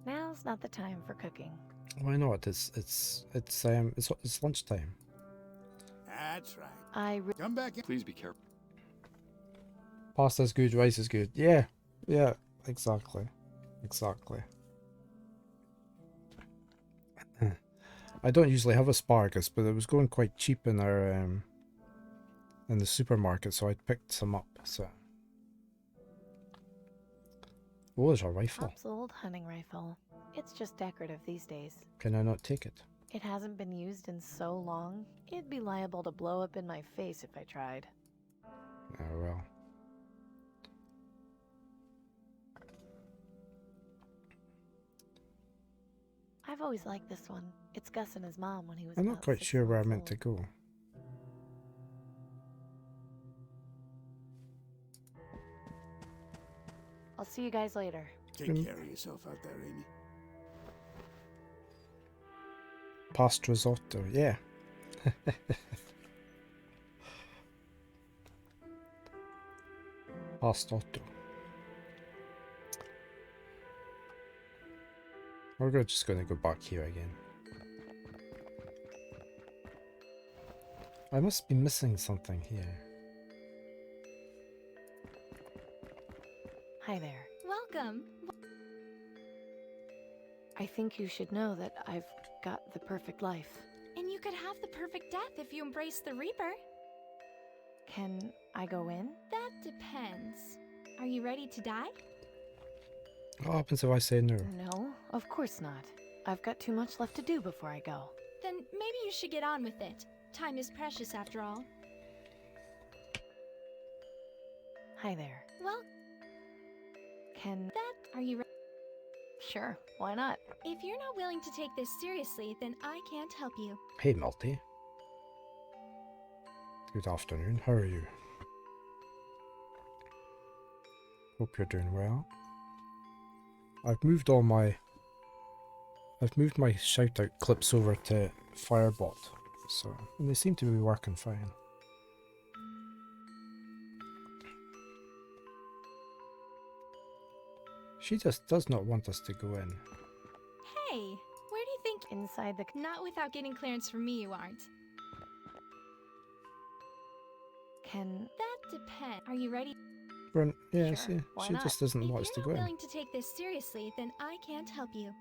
Speaker 2: Now's not the time for cooking.
Speaker 3: Why not? It's lunchtime.
Speaker 10: That's right. Come back in.
Speaker 11: Please be careful.
Speaker 3: Pasta's good, rice is good. Yeah, exactly. I don't usually have asparagus, but it was going quite cheap in our in the supermarket, so I picked some up. So, oh, there's a rifle.
Speaker 2: Pop's old hunting rifle. It's just decorative these days.
Speaker 3: Can I not take it?
Speaker 2: It hasn't been used in so long, it'd be liable to blow up in my face if I tried.
Speaker 3: Oh well.
Speaker 2: I've always liked this one. It's Gus and his mom when he was
Speaker 3: I'm not
Speaker 2: about
Speaker 3: quite
Speaker 2: 6
Speaker 3: sure where I'm
Speaker 2: months
Speaker 3: meant to
Speaker 2: old.
Speaker 3: go.
Speaker 2: I'll see you guys later.
Speaker 10: Take care of yourself out there, Amy.
Speaker 3: Past risotto, yeah. Pastotto. We're just going to go back here again. I must be missing something here.
Speaker 2: Hi there.
Speaker 12: Welcome.
Speaker 2: I think you should know that I've got the perfect life.
Speaker 12: And you could have the perfect death if you embrace the Reaper.
Speaker 2: Can I go in?
Speaker 12: That depends. Are you ready to die?
Speaker 3: What happens if I say no?
Speaker 2: No, of course not. I've got too much left to do before I go.
Speaker 12: Then maybe you should get on with it. Time is precious after all.
Speaker 2: Hi there.
Speaker 12: Well,
Speaker 2: Are you ready? Sure, why not?
Speaker 12: if you're not willing to take this seriously, then I can't help you.
Speaker 3: Hey, Multi. Good afternoon. How are you? Hope you're doing well. I've moved my shout out clips over to Firebot, and they seem to be working fine. She just does not want us to go in.
Speaker 12: Hey, where do you think?
Speaker 2: Inside the...
Speaker 12: Not without getting clearance from me, you aren't. That depends. Are you ready?
Speaker 3: Yeah,
Speaker 2: Sure,
Speaker 3: see,
Speaker 2: why
Speaker 3: she
Speaker 2: not?
Speaker 3: just doesn't
Speaker 12: If
Speaker 3: want us to
Speaker 12: you're
Speaker 3: go
Speaker 12: not
Speaker 3: in.
Speaker 12: willing to take this seriously, then I can't help you.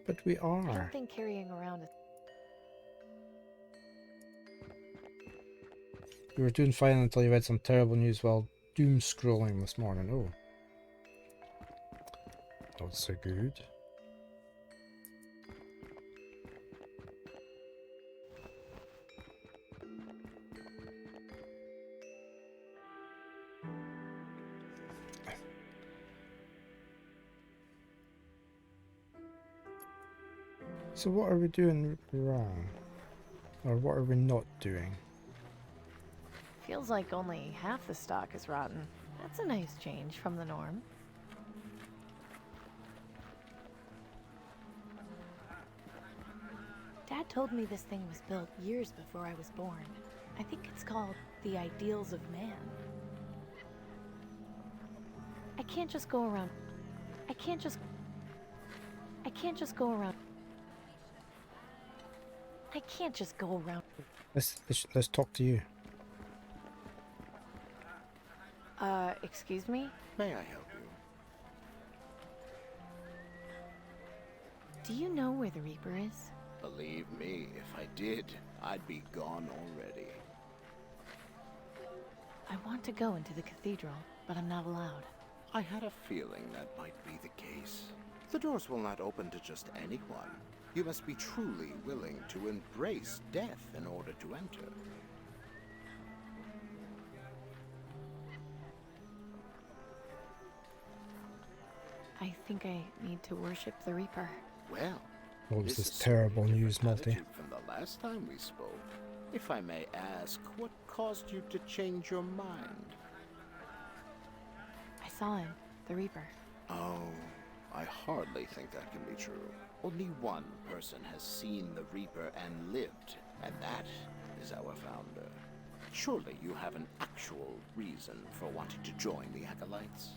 Speaker 3: But we
Speaker 2: I
Speaker 3: are.
Speaker 2: don't think carrying around a...
Speaker 3: We were doing fine until you read some terrible news while doom scrolling this morning. Oh. Not so good. So what are we doing wrong? Or what are we not doing?
Speaker 2: Feels like only half the stock is rotten. That's a nice change from the norm. Dad told me this thing was built years before I was born. I think it's called the Ideals of Man. I can't just go around. I can't just go around. I can't just go around.
Speaker 3: Let's talk to you.
Speaker 2: Excuse me?
Speaker 9: May I help you?
Speaker 2: Do you know where the Reaper is?
Speaker 8: Believe me, if I did, I'd be gone already.
Speaker 2: I want to go into the cathedral, but I'm not allowed.
Speaker 8: I had a feeling that might be the case. The doors will not open to just anyone. You must be truly willing to embrace death in order to enter.
Speaker 2: I think I need to worship the Reaper.
Speaker 8: Well,
Speaker 3: What was this
Speaker 8: is
Speaker 3: terrible
Speaker 8: certainly
Speaker 3: news,
Speaker 8: different
Speaker 3: Multi?
Speaker 8: attitude from the last time we spoke. If I may ask, what caused you to change your mind?
Speaker 2: I saw him, the Reaper.
Speaker 8: Oh, I hardly think that can be true. Only one person has seen the Reaper and lived, and that is our founder. Surely you have an actual reason for wanting to join the Acolytes?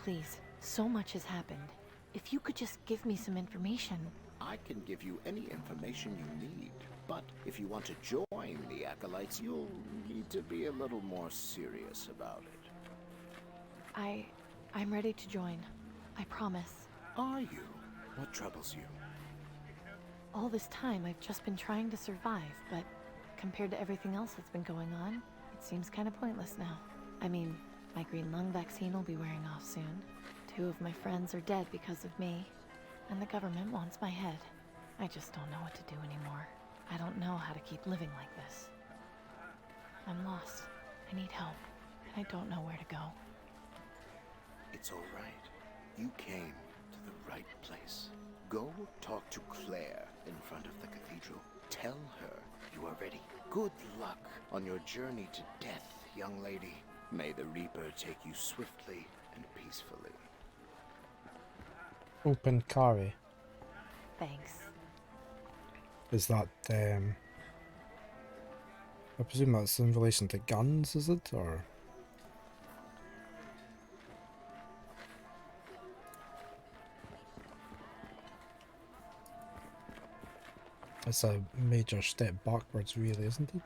Speaker 2: Please, so much has happened. If you could just give me some information.
Speaker 8: I can give you any information you need, but if you want to join the Acolytes, you'll need to be a little more serious about it.
Speaker 2: I'm ready to join. I promise.
Speaker 8: Are you? What troubles you?
Speaker 2: All this time, I've just been trying to survive, but compared to everything else that's been going on, it seems kind of pointless now. I mean, my green lung vaccine will be wearing off soon. 2 of my friends are dead because of me, and the government wants my head. I just don't know what to do anymore. I don't know how to keep living like this. I'm lost. I need help, and I don't know where to go.
Speaker 8: It's all right. You came to the right place. Go talk to Claire in front of the cathedral. Tell her you are ready. Good luck on your journey to death, young lady. May the Reaper take you swiftly and peacefully.
Speaker 3: Open carry.
Speaker 2: Thanks.
Speaker 3: Is that, I presume that's in relation to guns, is it? Or... It's a major step backwards, really, isn't it?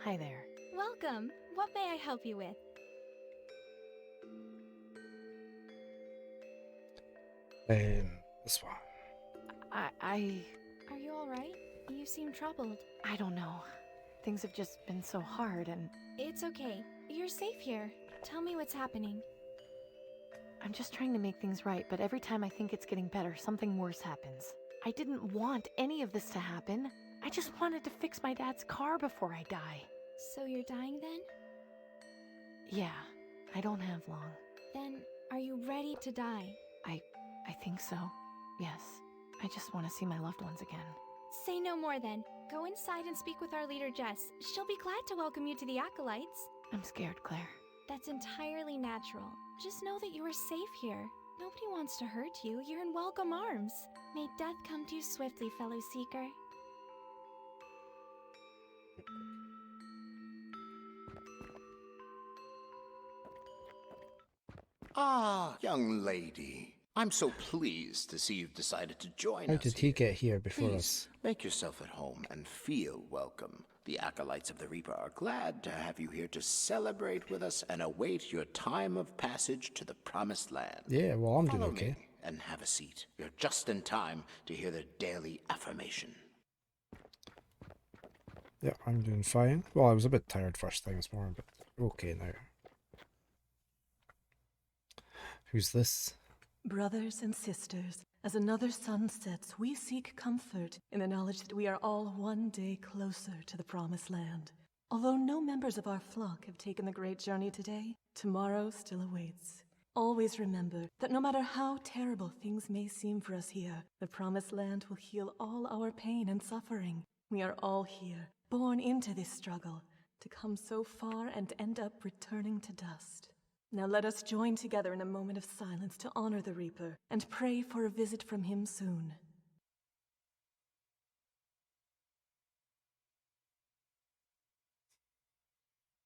Speaker 2: Hi there.
Speaker 12: Welcome. What may I help you with?
Speaker 3: This one.
Speaker 2: Are
Speaker 12: you alright? You seem troubled.
Speaker 2: I don't know. Things have just been so hard and...
Speaker 12: It's okay. You're safe here. Tell me what's happening.
Speaker 2: I'm just trying to make things right, but every time I think it's getting better, something worse happens. I didn't want any of this to happen. I just wanted to fix my dad's car before I die.
Speaker 12: So you're dying then?
Speaker 2: Yeah, I don't have long.
Speaker 12: Then, are you ready to die?
Speaker 2: I think so. Yes. I just want to see my loved ones again.
Speaker 12: Say no more then. Go inside and speak with our leader Jess. She'll be glad to welcome you to the Acolytes.
Speaker 2: I'm scared, Claire.
Speaker 12: That's entirely natural. Just know that you are safe here. Nobody wants to hurt you. You're in welcome arms. May death come to you swiftly, fellow seeker.
Speaker 8: Ah, young lady. I'm so pleased to see you've decided to join
Speaker 3: How
Speaker 8: us.
Speaker 3: did he get here before
Speaker 8: Please,
Speaker 3: us?
Speaker 8: make yourself at home and feel welcome. The Acolytes of the Reaper are glad to have you here to celebrate with us and await your time of passage to the Promised Land.
Speaker 3: Yeah, well, I'm doing
Speaker 8: Follow
Speaker 3: okay.
Speaker 8: me and have a seat. You're just in time to hear the daily affirmation.
Speaker 3: Yeah, I'm doing fine. Well, I was a bit tired first thing this morning, but okay now. Who's this?
Speaker 13: Brothers and sisters, as another sun sets, we seek comfort in the knowledge that we are all one day closer to the Promised Land. Although no members of our flock have taken the great journey today, tomorrow still awaits. Always remember that no matter how terrible things may seem for us here, the Promised Land will heal all our pain and suffering. We are all here, born into this struggle, to come so far and end up returning to dust. Now let us join together in a moment of silence to honor the Reaper and pray for a visit from him soon.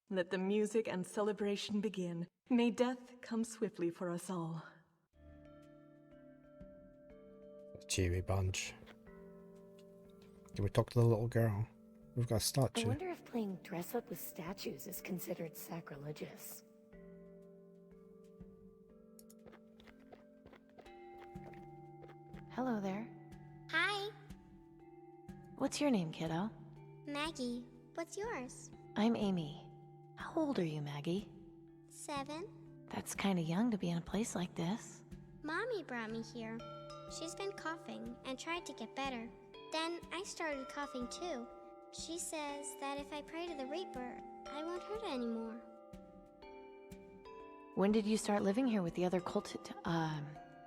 Speaker 13: Let the music and celebration begin. May death come swiftly for us all.
Speaker 3: A cheery bunch. Can we talk to the little girl? We've got a
Speaker 2: I
Speaker 3: statue.
Speaker 2: wonder if playing dress up with statues is considered sacrilegious. Hello there.
Speaker 14: Hi,
Speaker 2: What's your name, kiddo?
Speaker 14: Maggie. What's yours?
Speaker 2: I'm Amy. How old are you, Maggie?
Speaker 14: 7.
Speaker 2: That's kinda young to be in a place like this.
Speaker 14: Mommy brought me here. She's been coughing and tried to get better. Then I started coughing too. She says that if I pray to the Reaper, I won't hurt it anymore.
Speaker 2: When did you start living here with the other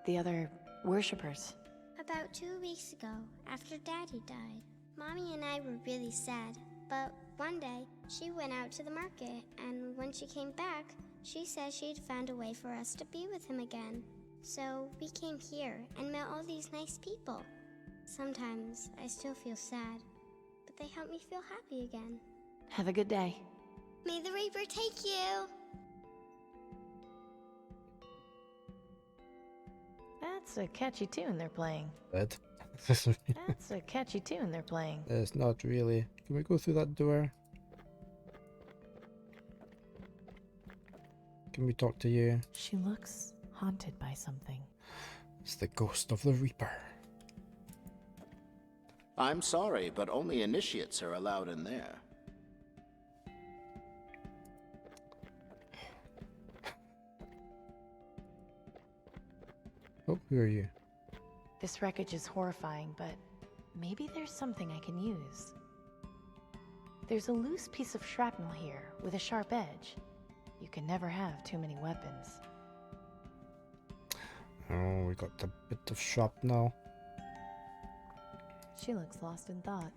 Speaker 2: the other worshippers?
Speaker 14: About 2 weeks ago, after Daddy died. Mommy and I were really sad, but one day, she went out to the market, and when she came back, she said she'd found a way for us to be with him again. So we came here and met all these nice people. Sometimes I still feel sad, but they help me feel happy again.
Speaker 2: Have a good day.
Speaker 14: May the Reaper take you!
Speaker 2: That's a catchy tune they're playing.
Speaker 3: Dead.
Speaker 2: That's a catchy tune they're playing.
Speaker 3: It's not really. Can we go through that door? Can we talk to you?
Speaker 2: She looks haunted by something.
Speaker 3: It's the ghost of the Reaper.
Speaker 8: I'm sorry, but only initiates are allowed in there.
Speaker 3: Oh, who are you?
Speaker 2: This wreckage is horrifying, but maybe there's something I can use. There's a loose piece of shrapnel here with a sharp edge. You can never have too many weapons.
Speaker 3: Oh, we got a bit of shrapnel.
Speaker 2: She looks lost in thought.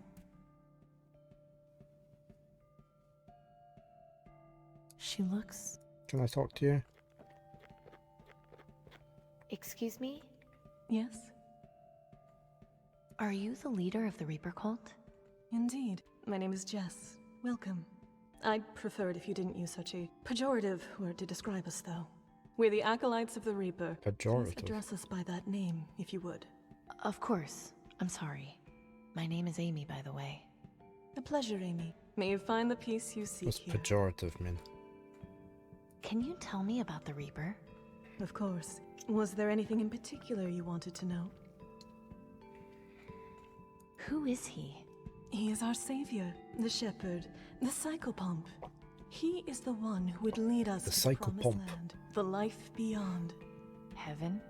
Speaker 2: She looks...
Speaker 3: Can I talk to you?
Speaker 2: Excuse me?
Speaker 13: Yes?
Speaker 2: Are you the leader of the Reaper cult?
Speaker 13: Indeed. My name is Jess. Welcome. I'd prefer it if you didn't use such a pejorative word to describe us, though. We're the Acolytes of the Reaper.
Speaker 3: Pejorative?
Speaker 13: Please address us by that name, if you would.
Speaker 2: Of course. I'm sorry. My name is Amy, by the way.
Speaker 13: A pleasure, Amy. May you find the peace you seek
Speaker 3: What's
Speaker 13: here.
Speaker 3: pejorative mean?
Speaker 2: Can you tell me about the Reaper?
Speaker 13: Of course. Was there anything in particular you wanted to know?
Speaker 2: Who is he?
Speaker 13: He is our savior, the shepherd, the psychopomp. He is the one who would lead us to the promised land, the life beyond.
Speaker 2: Heaven?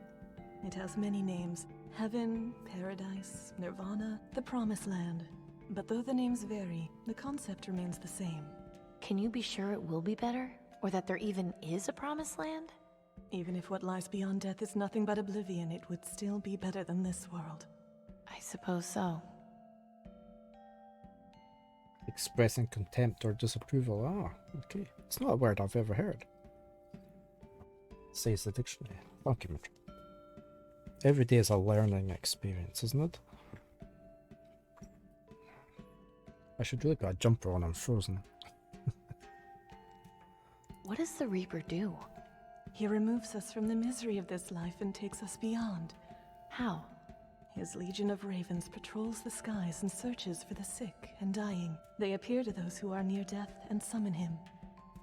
Speaker 13: It has many names. Heaven, paradise, nirvana, the promised land. But though the names vary, the concept remains the same.
Speaker 2: Can you be sure it will be better? Or that there even is a promised land?
Speaker 13: Even if what lies beyond death is nothing but oblivion, it would still be better than this world.
Speaker 2: I suppose so.
Speaker 3: Expressing contempt or disapproval. Ah, okay. It's not a word I've ever heard. Says the dictionary. Thank you, Mitch. Every day is a learning experience, isn't it? I should really put a jumper on. I'm frozen.
Speaker 2: What does the Reaper do?
Speaker 13: He removes us from the misery of this life and takes us beyond.
Speaker 2: How?
Speaker 13: His legion of ravens patrols the skies and searches for the sick and dying. They appear to those who are near death and summon him.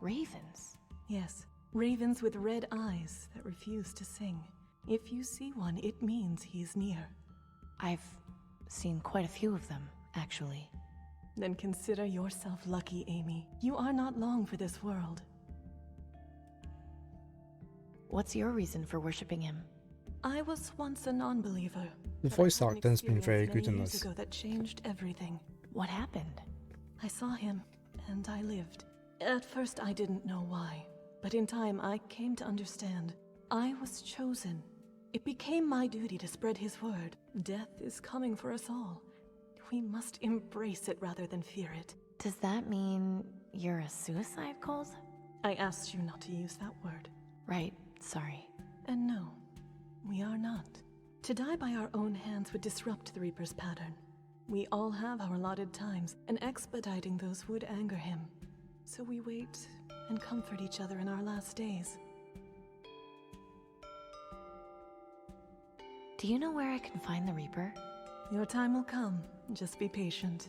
Speaker 2: Ravens?
Speaker 13: Yes, ravens with red eyes that refuse to sing. If you see one, it means he's near.
Speaker 2: I've seen quite a few of them, actually.
Speaker 13: Then consider yourself lucky, Amy. You are not long for this world.
Speaker 2: What's your reason for worshipping him?
Speaker 13: I was once a non-believer.
Speaker 3: The voice acting's been very good in this.
Speaker 13: Ago that changed everything.
Speaker 2: What happened?
Speaker 13: I saw him, and I lived. At first I didn't know why, but in time I came to understand. I was chosen. It became my duty to spread his word. Death is coming for us all. We must embrace it rather than fear it.
Speaker 2: Does that mean you're a suicide cult?
Speaker 13: I asked you not to use that word.
Speaker 2: Right, sorry.
Speaker 13: And no, we are not. To die by our own hands would disrupt the Reaper's pattern. We all have our allotted times, and expediting those would anger him. So we wait and comfort each other in our last days.
Speaker 2: Do you know where I can find the Reaper?
Speaker 13: Your time will come. Just be patient.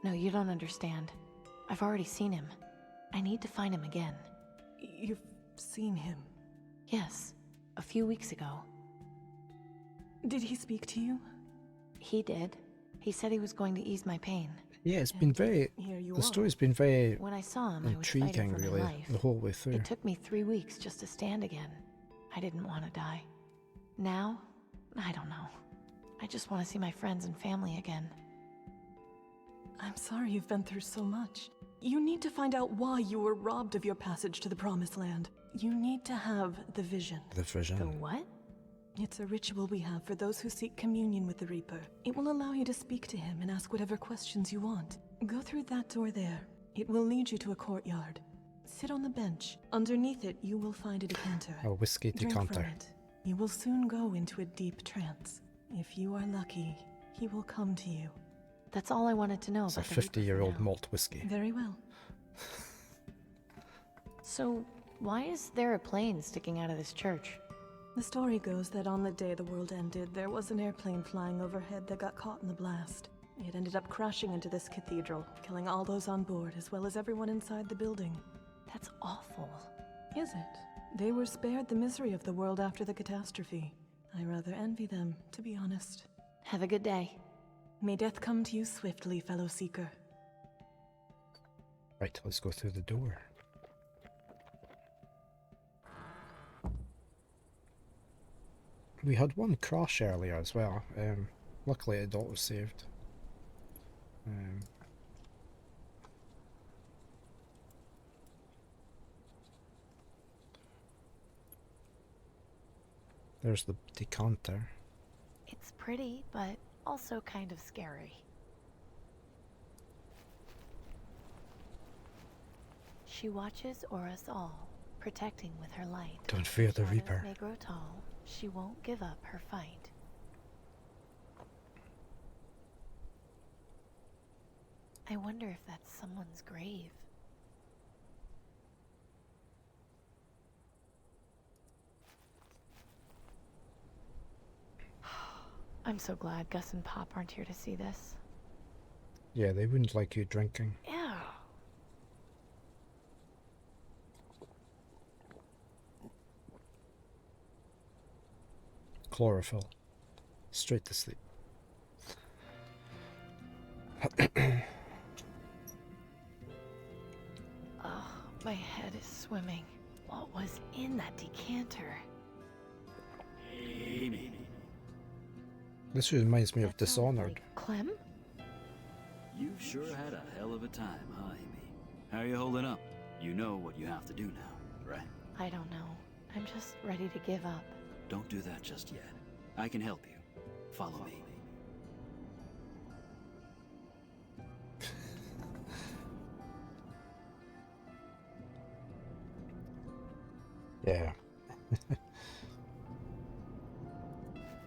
Speaker 2: No, you don't understand. I've already seen him. I need to find him again.
Speaker 13: You've seen him?
Speaker 2: Yes, a few weeks ago.
Speaker 13: Did he speak to you?
Speaker 2: He did. He said he was going to ease my pain.
Speaker 3: Yeah, it's been very... The story's been very
Speaker 2: when I saw him,
Speaker 3: intriguing,
Speaker 2: I was
Speaker 3: really,
Speaker 2: my life.
Speaker 3: the whole way through.
Speaker 2: It took me 3 weeks just to stand again. I didn't want to die. Now, I don't know. I just want to see my friends and family again.
Speaker 13: I'm sorry you've been through so much. You need to find out why you were robbed of your passage to the Promised Land. You need to have the vision.
Speaker 3: The vision.
Speaker 2: The what?
Speaker 13: It's a ritual we have for those who seek communion with the Reaper. It will allow you to speak to him and ask whatever questions you want. Go through that door there. It will lead you to a courtyard. Sit on the bench. Underneath it, you will find a decanter.
Speaker 3: A whiskey
Speaker 13: Drink from
Speaker 3: decanter.
Speaker 13: it. You will soon go into a deep trance. If you are lucky, he will come to you.
Speaker 2: That's all I wanted to know
Speaker 3: It's a
Speaker 2: about the Reaper for
Speaker 3: 50-year-old
Speaker 2: now.
Speaker 3: malt whiskey.
Speaker 13: Very well.
Speaker 2: So, why is there a plane sticking out of this church?
Speaker 13: The story goes that on the day the world ended, there was an airplane flying overhead that got caught in the blast. It ended up crashing into this cathedral, killing all those on board as well as everyone inside the building.
Speaker 2: That's awful.
Speaker 13: Is it? They were spared the misery of the world after the catastrophe. I rather envy them, to be honest.
Speaker 2: Have a good day.
Speaker 13: May death come to you swiftly, fellow seeker.
Speaker 3: Right, let's go through the door. We had one crash earlier as well. Luckily it auto-saved. There's the decanter.
Speaker 2: It's pretty, but also kind of scary. She watches o'er us all, protecting with her light.
Speaker 3: Don't fear the
Speaker 2: Shadows
Speaker 3: Reaper.
Speaker 2: may grow tall, she won't give up her fight. I wonder if that's someone's grave. I'm so glad Gus and Pop aren't here to see this.
Speaker 3: Yeah, they wouldn't like you drinking.
Speaker 2: Ew.
Speaker 3: Chlorophyll. Straight to sleep.
Speaker 2: Oh, my head is swimming. What was in that decanter?
Speaker 5: Amy.
Speaker 3: This reminds me of
Speaker 2: That sounds
Speaker 3: Dishonored.
Speaker 2: like Clem?
Speaker 15: You've sure had a hell of a time, huh, Amy? How are you holding up? You know what you have to do now, right?
Speaker 2: I don't know. I'm just ready to give up.
Speaker 15: Don't do that just yet. I can help you. Follow me.
Speaker 3: Yeah.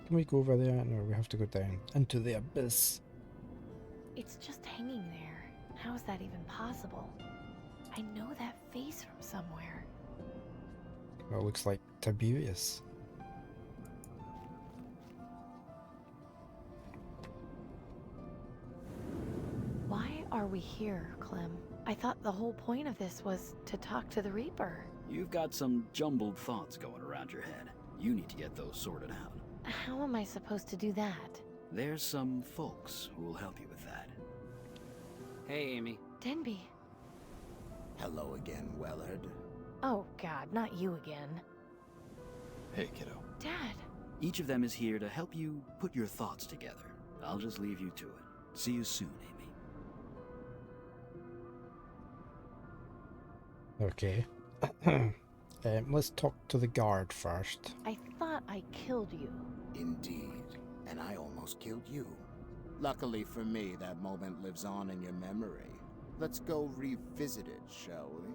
Speaker 3: Can we go over there? No, we have to go down into the abyss.
Speaker 2: It's just hanging there. How is that even possible? I know that face from somewhere.
Speaker 3: Well, it looks like Tiberius.
Speaker 2: Why are we here, Clem? I thought the whole point of this was to talk to the Reaper.
Speaker 15: You've got some jumbled thoughts going around your head. You need to get those sorted out.
Speaker 2: How am I supposed to do that?
Speaker 15: There's some folks who will help you with that.
Speaker 5: Hey, Amy.
Speaker 2: Denby.
Speaker 8: Hello again, Wellard.
Speaker 2: Oh god, not you again.
Speaker 11: Hey, kiddo.
Speaker 2: Dad.
Speaker 15: Each of them is here to help you put your thoughts together. I'll just leave you to it. See you soon, Amy.
Speaker 3: Okay. Let's talk to the guard first.
Speaker 2: I thought I killed you.
Speaker 8: Indeed. And I almost killed you. Luckily for me, that moment lives on in your memory. Let's go revisit it, shall we?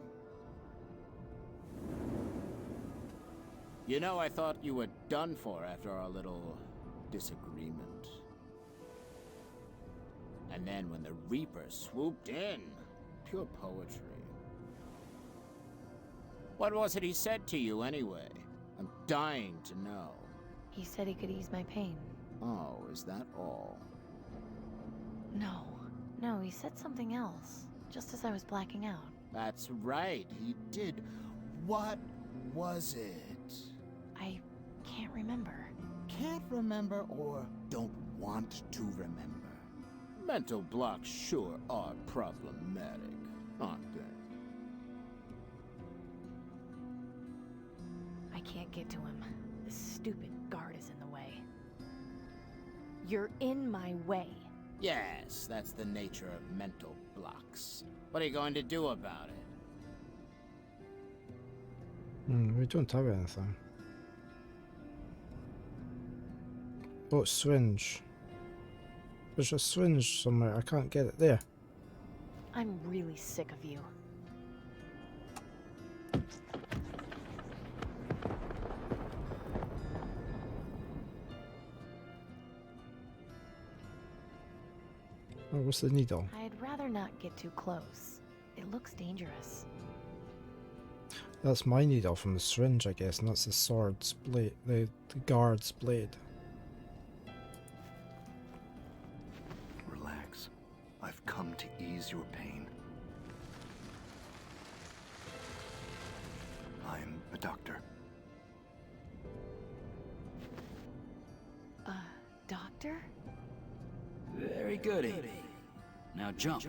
Speaker 8: You know, I thought you were done for after our little disagreement. And then when the Reaper swooped in, pure poetry. What was it he said to you, anyway? I'm dying to know.
Speaker 2: He said he could ease my pain.
Speaker 8: Oh, is that all?
Speaker 2: No, he said something else, just as I was blacking out.
Speaker 8: That's right, he did. What was it?
Speaker 2: I can't remember.
Speaker 8: Can't remember or don't want to remember. Mental blocks sure are problematic, aren't they?
Speaker 2: I can't get to him. This stupid guard is in the way. You're in my way.
Speaker 16: Yes, that's the nature of mental blocks. What are you going to do about it?
Speaker 3: We don't have anything. Oh, syringe. There's a syringe somewhere. I can't get it there.
Speaker 2: I'm really sick of you.
Speaker 3: Oh, what's the needle?
Speaker 2: I'd rather not get too close. It looks dangerous.
Speaker 3: That's my needle from the syringe, I guess, and that's the sword's blade, the guard's blade.
Speaker 9: Relax. I've come to ease your pain. I'm a doctor.
Speaker 2: Doctor?
Speaker 15: Very good, Amy. Now jump.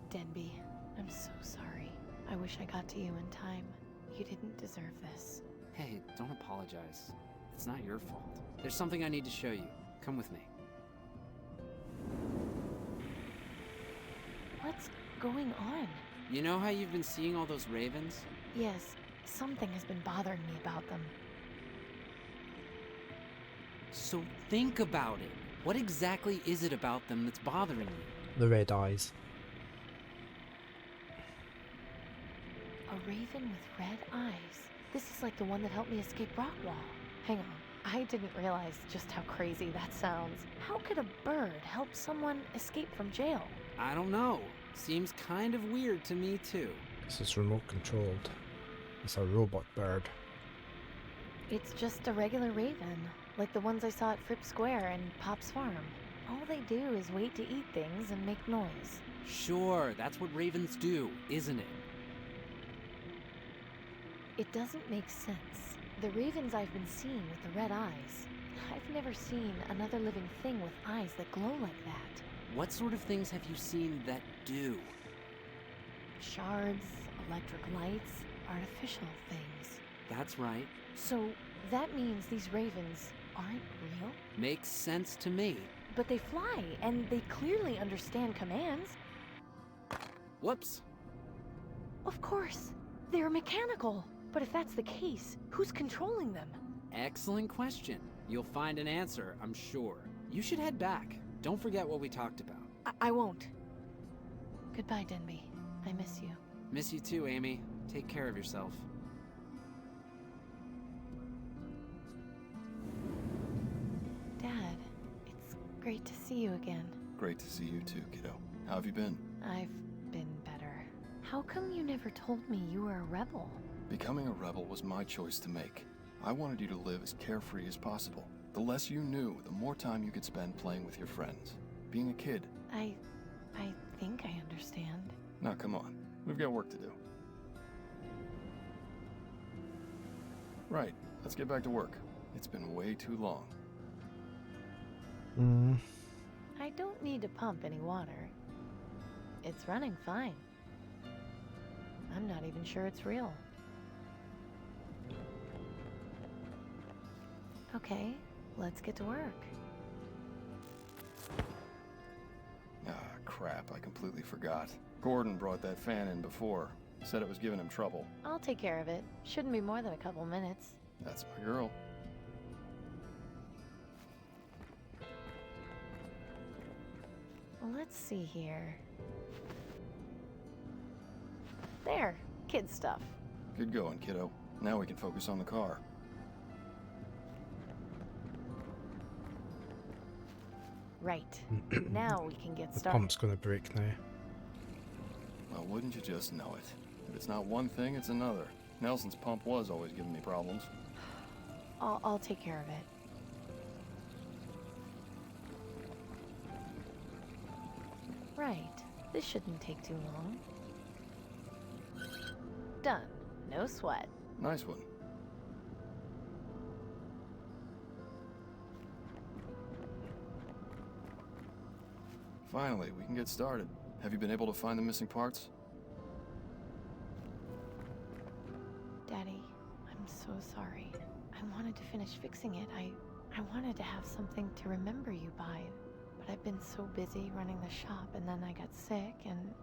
Speaker 2: Denby, I'm so sorry. I wish I got to you in time. You didn't deserve this.
Speaker 5: Hey, don't apologize. It's not your fault. There's something I need to show you. Come with me.
Speaker 2: What's going on?
Speaker 5: You know how you've been seeing all those ravens?
Speaker 2: Yes, something has been bothering me about them.
Speaker 5: So think about it. What exactly is it about them that's bothering you?
Speaker 3: The red eyes.
Speaker 2: A raven with red eyes. This is like the one that helped me escape Rockwall. Hang on. I didn't realize just how crazy that sounds. How could a bird help someone escape from jail?
Speaker 5: I don't know. Seems kind of weird to me too.
Speaker 3: This is remote controlled. It's a robot bird.
Speaker 2: It's just a regular raven, like the ones I saw at Fripp Square and Pop's farm. All they do is wait to eat things and make noise.
Speaker 5: Sure, that's what ravens do, isn't it?
Speaker 2: It doesn't make sense. The ravens I've been seeing with the red eyes, I've never seen another living thing with eyes that glow like that.
Speaker 5: What sort of things have you seen that do?
Speaker 2: Shards, electric lights, artificial things.
Speaker 5: That's right.
Speaker 2: So that means these ravens aren't real?
Speaker 5: Makes sense to me.
Speaker 2: But they fly, and they clearly understand commands.
Speaker 5: Whoops.
Speaker 2: Of course. They're mechanical. But if that's the case, who's controlling them?
Speaker 5: Excellent question. You'll find an answer, I'm sure. You should head back. Don't forget what we talked about.
Speaker 2: I won't. Goodbye, Denby. I miss you.
Speaker 5: Miss you too, Amy. Take care of yourself.
Speaker 2: Dad, it's great to see you again.
Speaker 11: Great to see you too, kiddo. How have you been?
Speaker 2: I've been better. How come you never told me you were a rebel?
Speaker 11: Becoming a rebel was my choice to make. I wanted you to live as carefree as possible. The less you knew, the more time you could spend playing with your friends. Being a kid.
Speaker 2: I think I understand.
Speaker 11: Now come on, we've got work to do. Right, let's get back to work. It's been way too long.
Speaker 2: I don't need to pump any water. It's running fine. I'm not even sure it's real. Okay, let's get to work.
Speaker 11: Ah, crap, I completely forgot. Gordon brought that fan in before. Said it was giving him trouble.
Speaker 2: I'll take care of it. Shouldn't be more than a couple minutes.
Speaker 11: That's my girl.
Speaker 2: Well, let's see here. There, kid stuff.
Speaker 11: Good going, kiddo. Now we can focus on the car.
Speaker 2: Right. Now we can get
Speaker 3: The
Speaker 2: started.
Speaker 3: pump's gonna break now.
Speaker 11: Well, wouldn't you just know it? If it's not one thing, it's another. Nelson's pump was always giving me problems.
Speaker 2: I'll take care of it. Right. This shouldn't take too long. Done. No sweat.
Speaker 11: Nice one. Finally, we can get started. Have you been able to find the missing parts?
Speaker 2: Daddy, I'm so sorry. I wanted to finish fixing it. I wanted to have something to remember you by. But I've been so busy running the shop, and then I got sick, and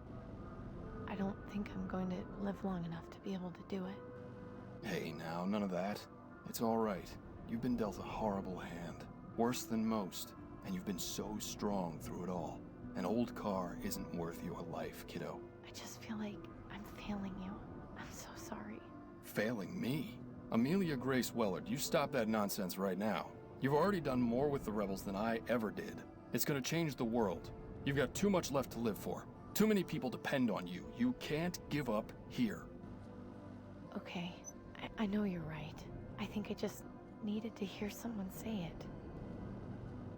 Speaker 2: I don't think I'm going to live long enough to be able to do it.
Speaker 11: Hey now, none of that. It's all right. You've been dealt a horrible hand. Worse than most. And you've been so strong through it all. An old car isn't worth your life, kiddo.
Speaker 2: I just feel like I'm failing you. I'm so sorry.
Speaker 11: Failing me? Amelia Grace Wellard, you stop that nonsense right now. You've already done more with the rebels than I ever did. It's gonna change the world. You've got too much left to live for. Too many people depend on you. You can't give up here.
Speaker 2: Okay, I know you're right. I think I just needed to hear someone say it.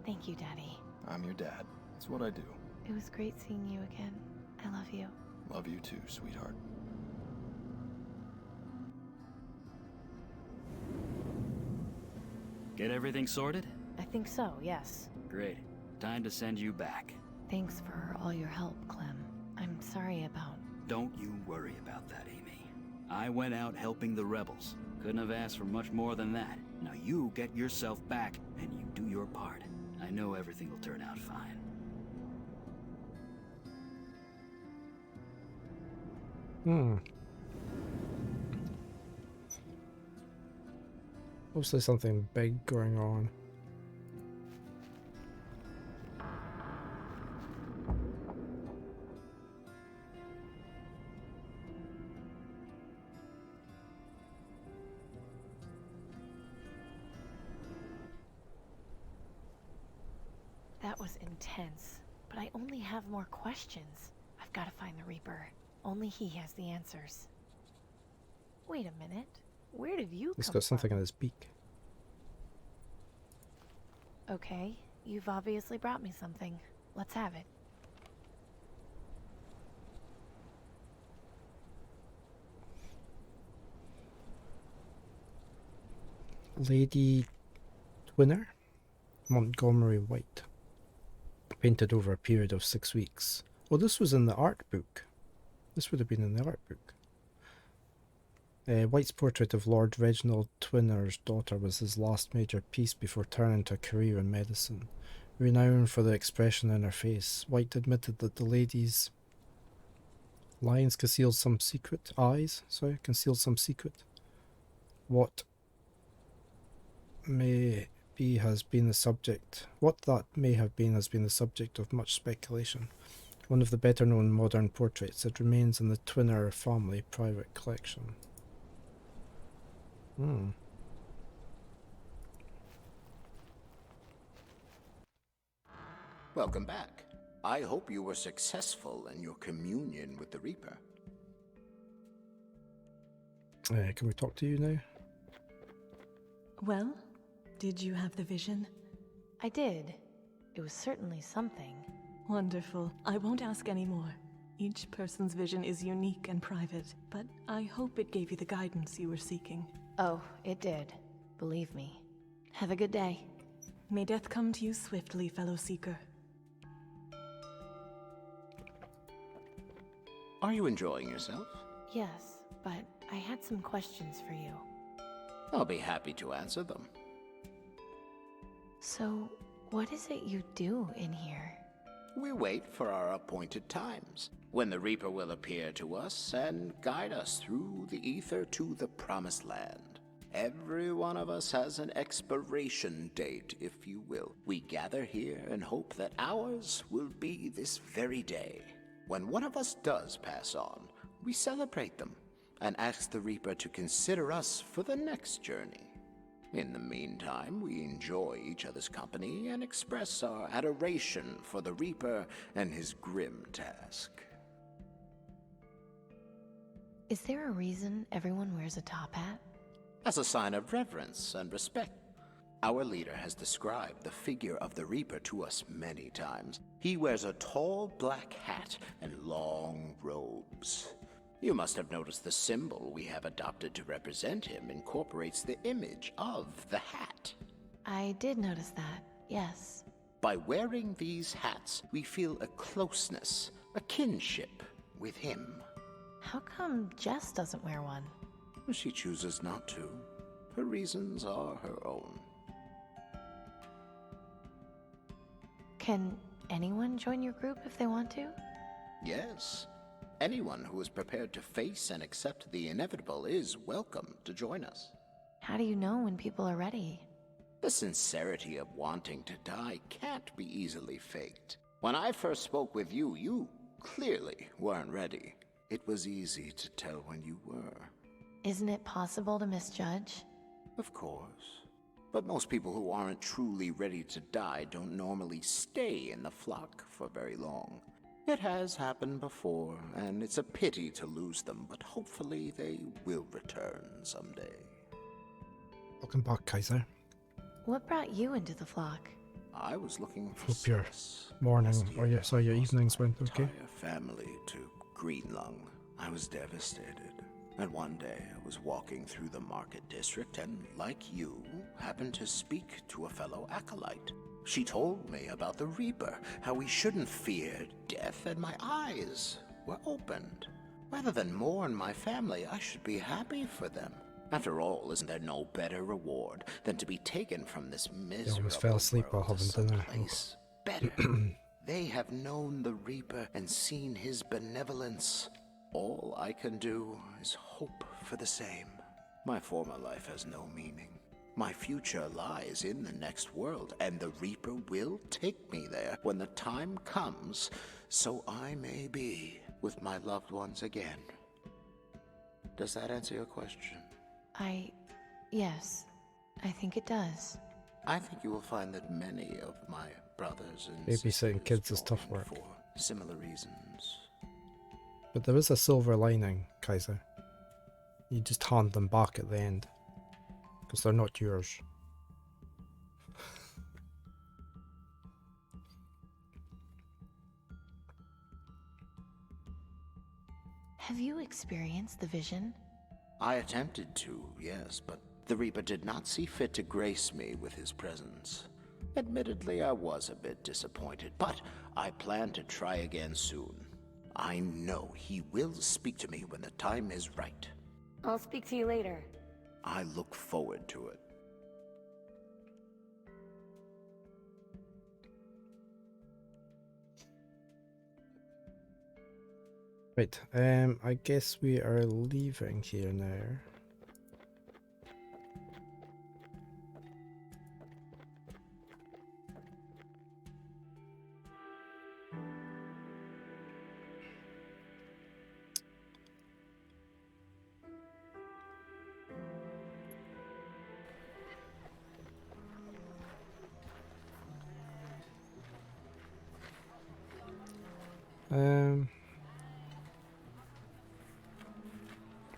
Speaker 2: Thank you, Daddy.
Speaker 11: I'm your dad. It's what I do.
Speaker 2: It was great seeing you again. I love you.
Speaker 11: Love you too, sweetheart.
Speaker 15: Get everything sorted?
Speaker 2: I think so, yes.
Speaker 15: Great. Time to send you back.
Speaker 2: Thanks for all your help, Clem. I'm sorry about...
Speaker 15: Don't you worry about that, Amy. I went out helping the rebels. Couldn't have asked for much more than that. Now you get yourself back, and you do your part. I know everything will turn out fine.
Speaker 3: Obviously something big going on.
Speaker 2: That was intense, but I only have more questions. I've got to find the Reaper. Only he has the answers. Wait a minute. Where did you
Speaker 3: He's
Speaker 2: come
Speaker 3: got something
Speaker 2: from?
Speaker 3: in his beak.
Speaker 2: Okay, you've obviously brought me something. Let's have it.
Speaker 3: Lady Twinner? Montgomery White. Painted over a period of 6 weeks. Oh, this was in the art book. This would have been in the art book. White's portrait of Lord Reginald Twinner's daughter was his last major piece before turning to a career in medicine. Renowned for the expression in her face, White admitted that the lady's lines concealed some secret. Concealed some secret. What that may have been the subject of much speculation. One of the better known modern portraits, it remains in the Twinner family private collection.
Speaker 8: Welcome back. I hope you were successful in your communion with the Reaper.
Speaker 3: Can we talk to you now?
Speaker 13: Well, did you have the vision?
Speaker 2: I did. It was certainly something.
Speaker 13: Wonderful. I won't ask any more. Each person's vision is unique and private, but I hope it gave you the guidance you were seeking.
Speaker 2: Oh, it did. Believe me. Have a good day.
Speaker 13: May death come to you swiftly, fellow seeker.
Speaker 8: Are you enjoying yourself?
Speaker 2: Yes, but I had some questions for you.
Speaker 8: I'll be happy to answer them.
Speaker 2: So, what is it you do in here?
Speaker 8: We wait for our appointed times, when the Reaper will appear to us and guide us through the ether to the Promised Land. Every one of us has an expiration date, if you will. We gather here and hope that ours will be this very day. When one of us does pass on, we celebrate them and ask the Reaper to consider us for the next journey. In the meantime, we enjoy each other's company and express our adoration for the Reaper and his grim task.
Speaker 2: Is there a reason everyone wears a top hat?
Speaker 8: As a sign of reverence and respect. Our leader has described the figure of the Reaper to us many times. He wears a tall black hat and long robes. You must have noticed the symbol we have adopted to represent him incorporates the image of the hat.
Speaker 2: I did notice that, yes.
Speaker 8: By wearing these hats, we feel a closeness, a kinship with him.
Speaker 2: How come Jess doesn't wear one?
Speaker 8: She chooses not to. Her reasons are her own.
Speaker 2: Can anyone join your group if they want to?
Speaker 8: Yes. Anyone who is prepared to face and accept the inevitable is welcome to join us.
Speaker 2: How do you know when people are ready?
Speaker 8: The sincerity of wanting to die can't be easily faked. When I first spoke with you, you clearly weren't ready. It was easy to tell when you were.
Speaker 2: Isn't it possible to misjudge?
Speaker 8: Of course. But most people who aren't truly ready to die don't normally stay in the flock for very long. It has happened before, and it's a pity to lose them, but hopefully they will return someday.
Speaker 3: Welcome back, Kaiser.
Speaker 2: What brought you into the flock?
Speaker 8: I was looking for
Speaker 3: Hope your
Speaker 8: solace.
Speaker 3: morning, or your evenings went okay.
Speaker 8: Entire family to Greenlung. I was devastated. And one day I was walking through the market district and, like you, happened to speak to a fellow acolyte. She told me about the Reaper, how we shouldn't fear death, and my eyes were opened. Rather than mourn my family, I should be happy for them. After all, isn't there no better reward than to be taken from this miserable
Speaker 3: almost fell asleep while
Speaker 8: world
Speaker 3: having
Speaker 8: to
Speaker 3: dinner.
Speaker 8: someplace better? They have known the Reaper and seen his benevolence. All I can do is hope for the same. My former life has no meaning. My future lies in the next world, and the Reaper will take me there when the time comes, so I may be with my loved ones again. Does that answer your question?
Speaker 2: Yes, I think it does.
Speaker 8: I think you will find that many of my brothers and
Speaker 3: Babysitting kids is tough work.
Speaker 8: for similar reasons.
Speaker 3: But there is a silver lining, Kaiser. You just hand them back at the end. Because they're not yours.
Speaker 2: Have you experienced the vision?
Speaker 8: I attempted to, yes, but the Reaper did not see fit to grace me with his presence. Admittedly, I was a bit disappointed, but I plan to try again soon. I know he will speak to me when the time is right.
Speaker 2: I'll speak to you later.
Speaker 8: I look forward to it.
Speaker 3: Right, I guess we are leaving here now.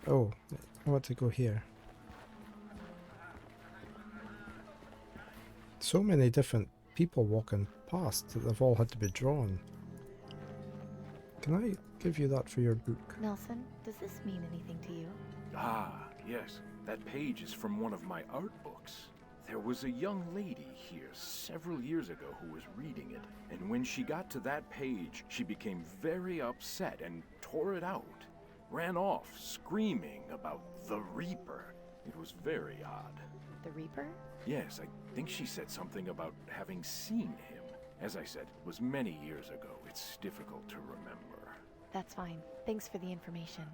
Speaker 3: Oh, I want to go here. So many different people walking past that they've all had to be drawn. Can I give you that for your book?
Speaker 2: Nelson, does this mean anything to you?
Speaker 1: Ah, yes. That page is from one of my art books. There was a young lady here several years ago who was reading it, and when she got to that page, she became very upset and tore it out. Ran off, screaming about the Reaper. It was very odd.
Speaker 2: The Reaper?
Speaker 1: Yes, I think she said something about having seen him. As I said, it was many years ago. It's difficult to remember.
Speaker 2: That's fine. Thanks for the information.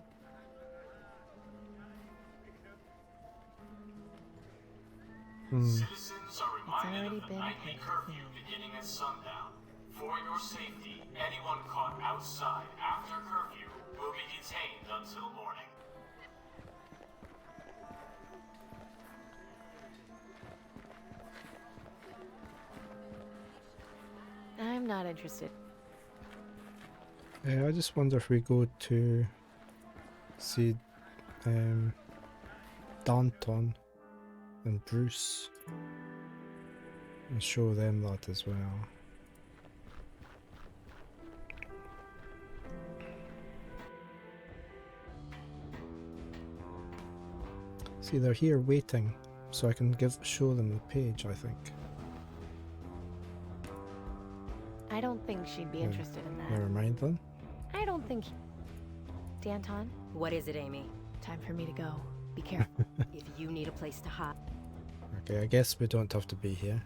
Speaker 6: Citizens are reminded
Speaker 2: already
Speaker 6: of the
Speaker 2: been
Speaker 6: nightly curfew beginning at sundown. For your safety, anyone caught outside after curfew will be detained until morning.
Speaker 2: I'm not interested.
Speaker 3: I just wonder if we go to see Danton and Bruce and show them that as well. See, they're here waiting, so I can show them the page, I think.
Speaker 2: I don't think she'd be interested in that.
Speaker 3: Never mind then.
Speaker 2: I don't think... Danton?
Speaker 7: What is it, Amy?
Speaker 2: Time for me to go. Be careful.
Speaker 7: If you need a place to hide.
Speaker 3: Okay, I guess we don't have to be here.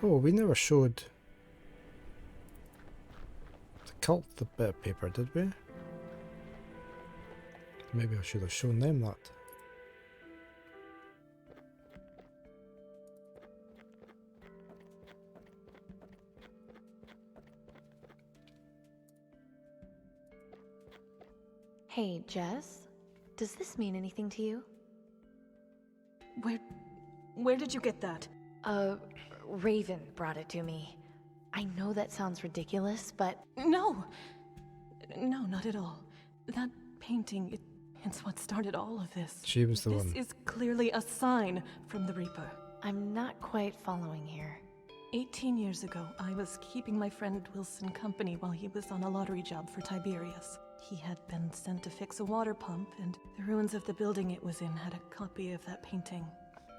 Speaker 3: Oh, we never showed the cult the bit of paper, did we? Maybe I should have shown them that.
Speaker 2: Hey, Jess? Does this mean anything to you?
Speaker 13: Where did you get that?
Speaker 2: Raven brought it to me. I know that sounds ridiculous, but...
Speaker 13: No! No, not at all. That painting, it's what started all of this.
Speaker 3: She was the one.
Speaker 13: This is clearly a sign from the Reaper.
Speaker 2: I'm not quite following here.
Speaker 13: 18 years ago, I was keeping my friend Wilson company while he was on a lottery job for Tiberius. He had been sent to fix a water pump, and the ruins of the building it was in had a copy of that painting.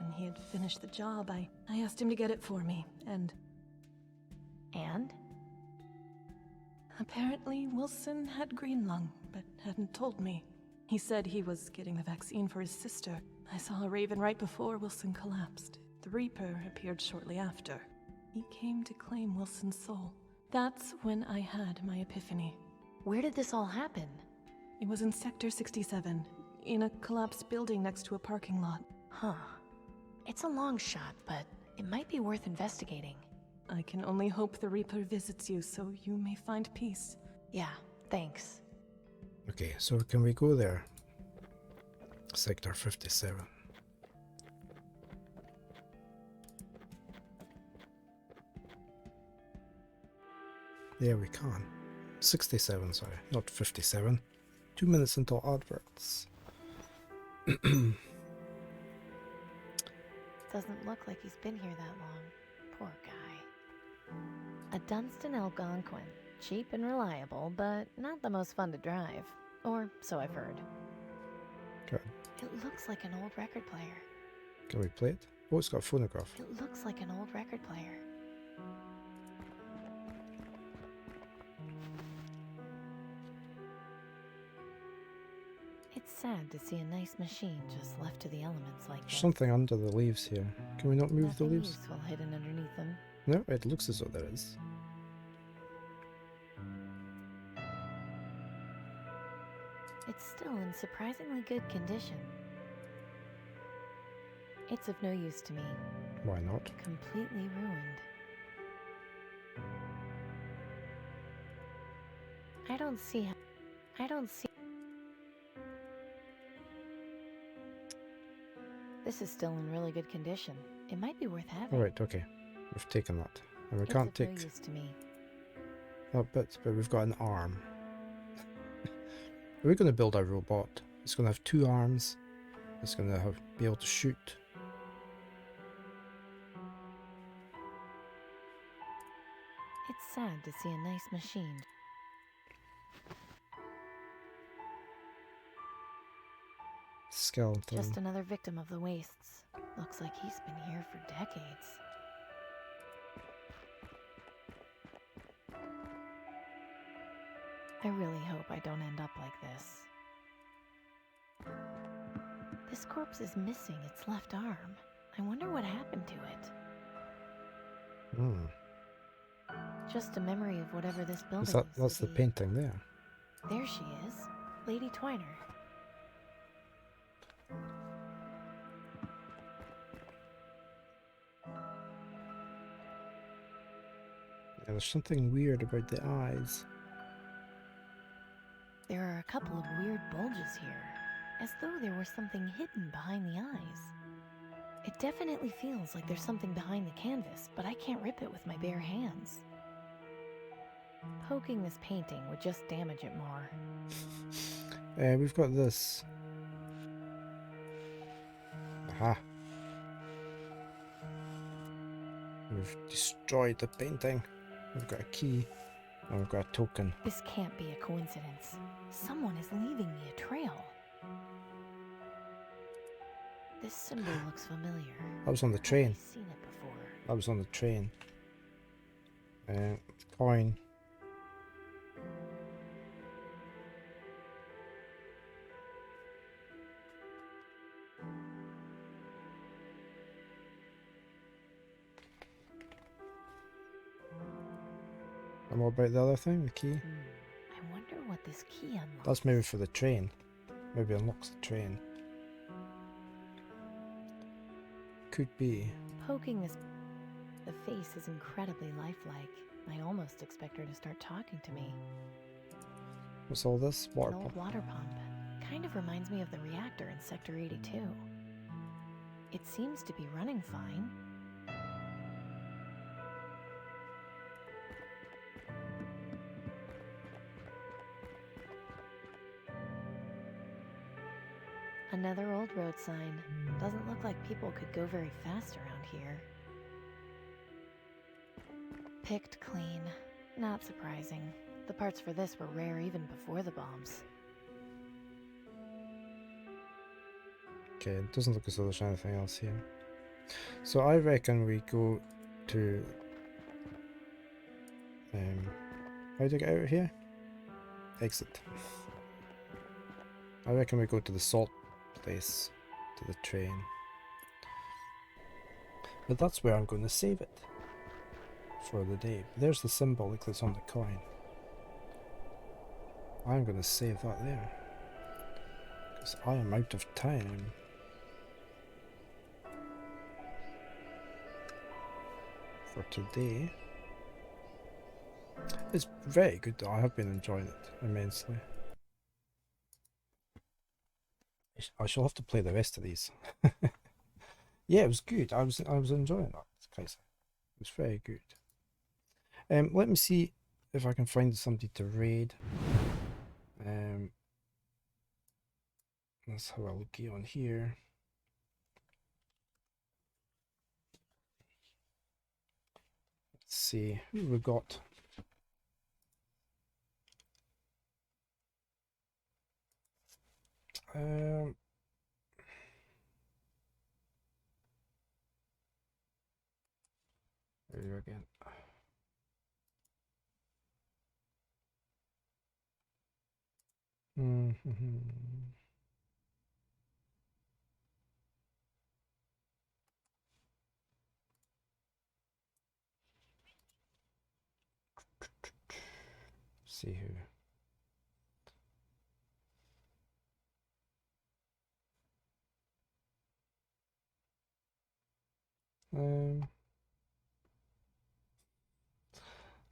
Speaker 13: When he had finished the job, I asked him to get it for me, and...
Speaker 2: And?
Speaker 13: Apparently, Wilson had green lung, but hadn't told me. He said he was getting the vaccine for his sister. I saw a Raven right before Wilson collapsed. The Reaper appeared shortly after. He came to claim Wilson's soul. That's when I had my epiphany.
Speaker 2: Where did this all happen?
Speaker 13: It was in Sector 67, in a collapsed building next to a parking lot.
Speaker 2: Huh. It's a long shot, but it might be worth investigating.
Speaker 13: I can only hope the Reaper visits you so you may find peace.
Speaker 2: Yeah, thanks.
Speaker 3: Okay, so can we go there? Sector 57. Yeah, we can. 67, sorry, not 57. 2 minutes until adverts.
Speaker 2: Doesn't look like he's been here that long. Poor guy. A Dunstan Algonquin. Cheap and reliable, but not the most fun to drive. Or so I've heard.
Speaker 3: Good.
Speaker 2: It looks like an old record player.
Speaker 3: Can we play it? Oh, it's got a phonograph.
Speaker 2: It looks like an old record player. It's sad to see a nice machine just left to the elements like
Speaker 3: There's
Speaker 2: this.
Speaker 3: something under the leaves here. Can we not move the
Speaker 2: Nothing
Speaker 3: leaves?
Speaker 2: useful hidden underneath them.
Speaker 3: No, it looks as though there is.
Speaker 2: It's still in surprisingly good condition. It's of no use to me.
Speaker 3: Why not?
Speaker 2: Completely ruined. I don't see. This is still in really good condition. It might be worth having.
Speaker 3: Alright, okay. We've taken that. And we
Speaker 2: It's
Speaker 3: can't
Speaker 2: of
Speaker 3: take
Speaker 2: no use to me.
Speaker 3: that bit, but we've got an arm. Are we going to build a robot? It's going to have 2 arms. It's going to be able to shoot.
Speaker 2: It's sad to see a nice machine.
Speaker 3: Skeleton.
Speaker 2: Just another victim of the wastes. Looks like he's been here for decades. I really hope I don't end up like this. This corpse is missing its left arm. I wonder what happened to it. Just a memory of whatever this building
Speaker 3: Is that,
Speaker 2: used to
Speaker 3: that's the
Speaker 2: be.
Speaker 3: painting there.
Speaker 2: There she is, Lady Twiner.
Speaker 3: And there's something weird about the eyes.
Speaker 2: There are a couple of weird bulges here, as though there was something hidden behind the eyes. It definitely feels like there's something behind the canvas, but I can't rip it with my bare hands. Poking this painting would just damage it more.
Speaker 3: We've got this. Aha. We've destroyed the painting. We've got a key. And we've got a token.
Speaker 2: This can't be a coincidence. Someone is leaving me a trail. This symbol looks familiar.
Speaker 3: I was on the train.
Speaker 2: I've seen it before.
Speaker 3: I was on the train. Coin. And what about the other thing, the key?
Speaker 2: I wonder what this key unlocks.
Speaker 3: That's maybe for the train. Maybe unlocks the train. Could be.
Speaker 2: Poking this... The face is incredibly lifelike. I almost expect her to start talking to me.
Speaker 3: What's all this? Water
Speaker 2: An old
Speaker 3: pump.
Speaker 2: water pump. Kind of reminds me of the reactor in Sector 82. It seems to be running fine. Another old road sign. Doesn't look like people could go very fast around here. Picked clean. Not surprising. The parts for this were rare even before the bombs.
Speaker 3: Okay, it doesn't look as though there's anything else here. So I reckon we go to... how do I get out of here? Exit. I reckon we go to the salt place, to the train. But that's where I'm going to save it for the day. There's the symbol that's on the coin. I'm going to save that there, because I am out of time. For today. It's very good though. I have been enjoying it immensely. I shall have to play the rest of these. Yeah, it was good. I was enjoying that, Kaiser. It was very good. Let me see if I can find somebody to raid. Let's have a looky on here. Let's see who we got. There you go again. See who.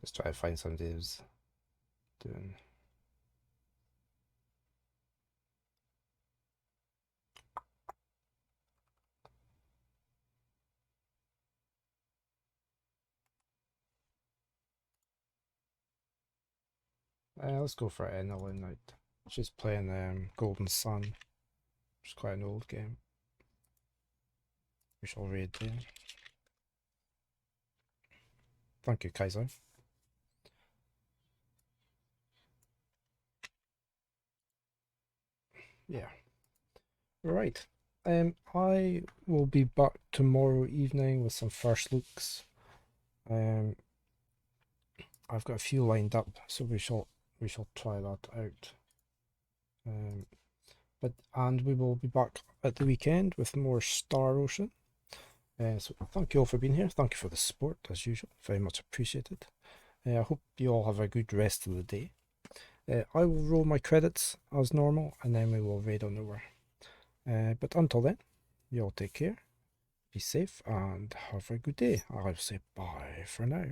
Speaker 3: Let's try to find somebody who's doing. Let's go for Enel Night. She's playing Golden Sun, which is quite an old game. We shall raid there. Thank you, Kaiser. Yeah. Right. I will be back tomorrow evening with some first looks. I've got a few lined up, so we shall try that out. And we will be back at the weekend with more Star Ocean. So thank you all for being here. Thank you for the support as usual. Very much appreciated. I hope you all have a good rest of the day. I will roll my credits as normal, and then we will raid on over. But until then, you all take care, be safe, and have a good day. I'll say bye for now.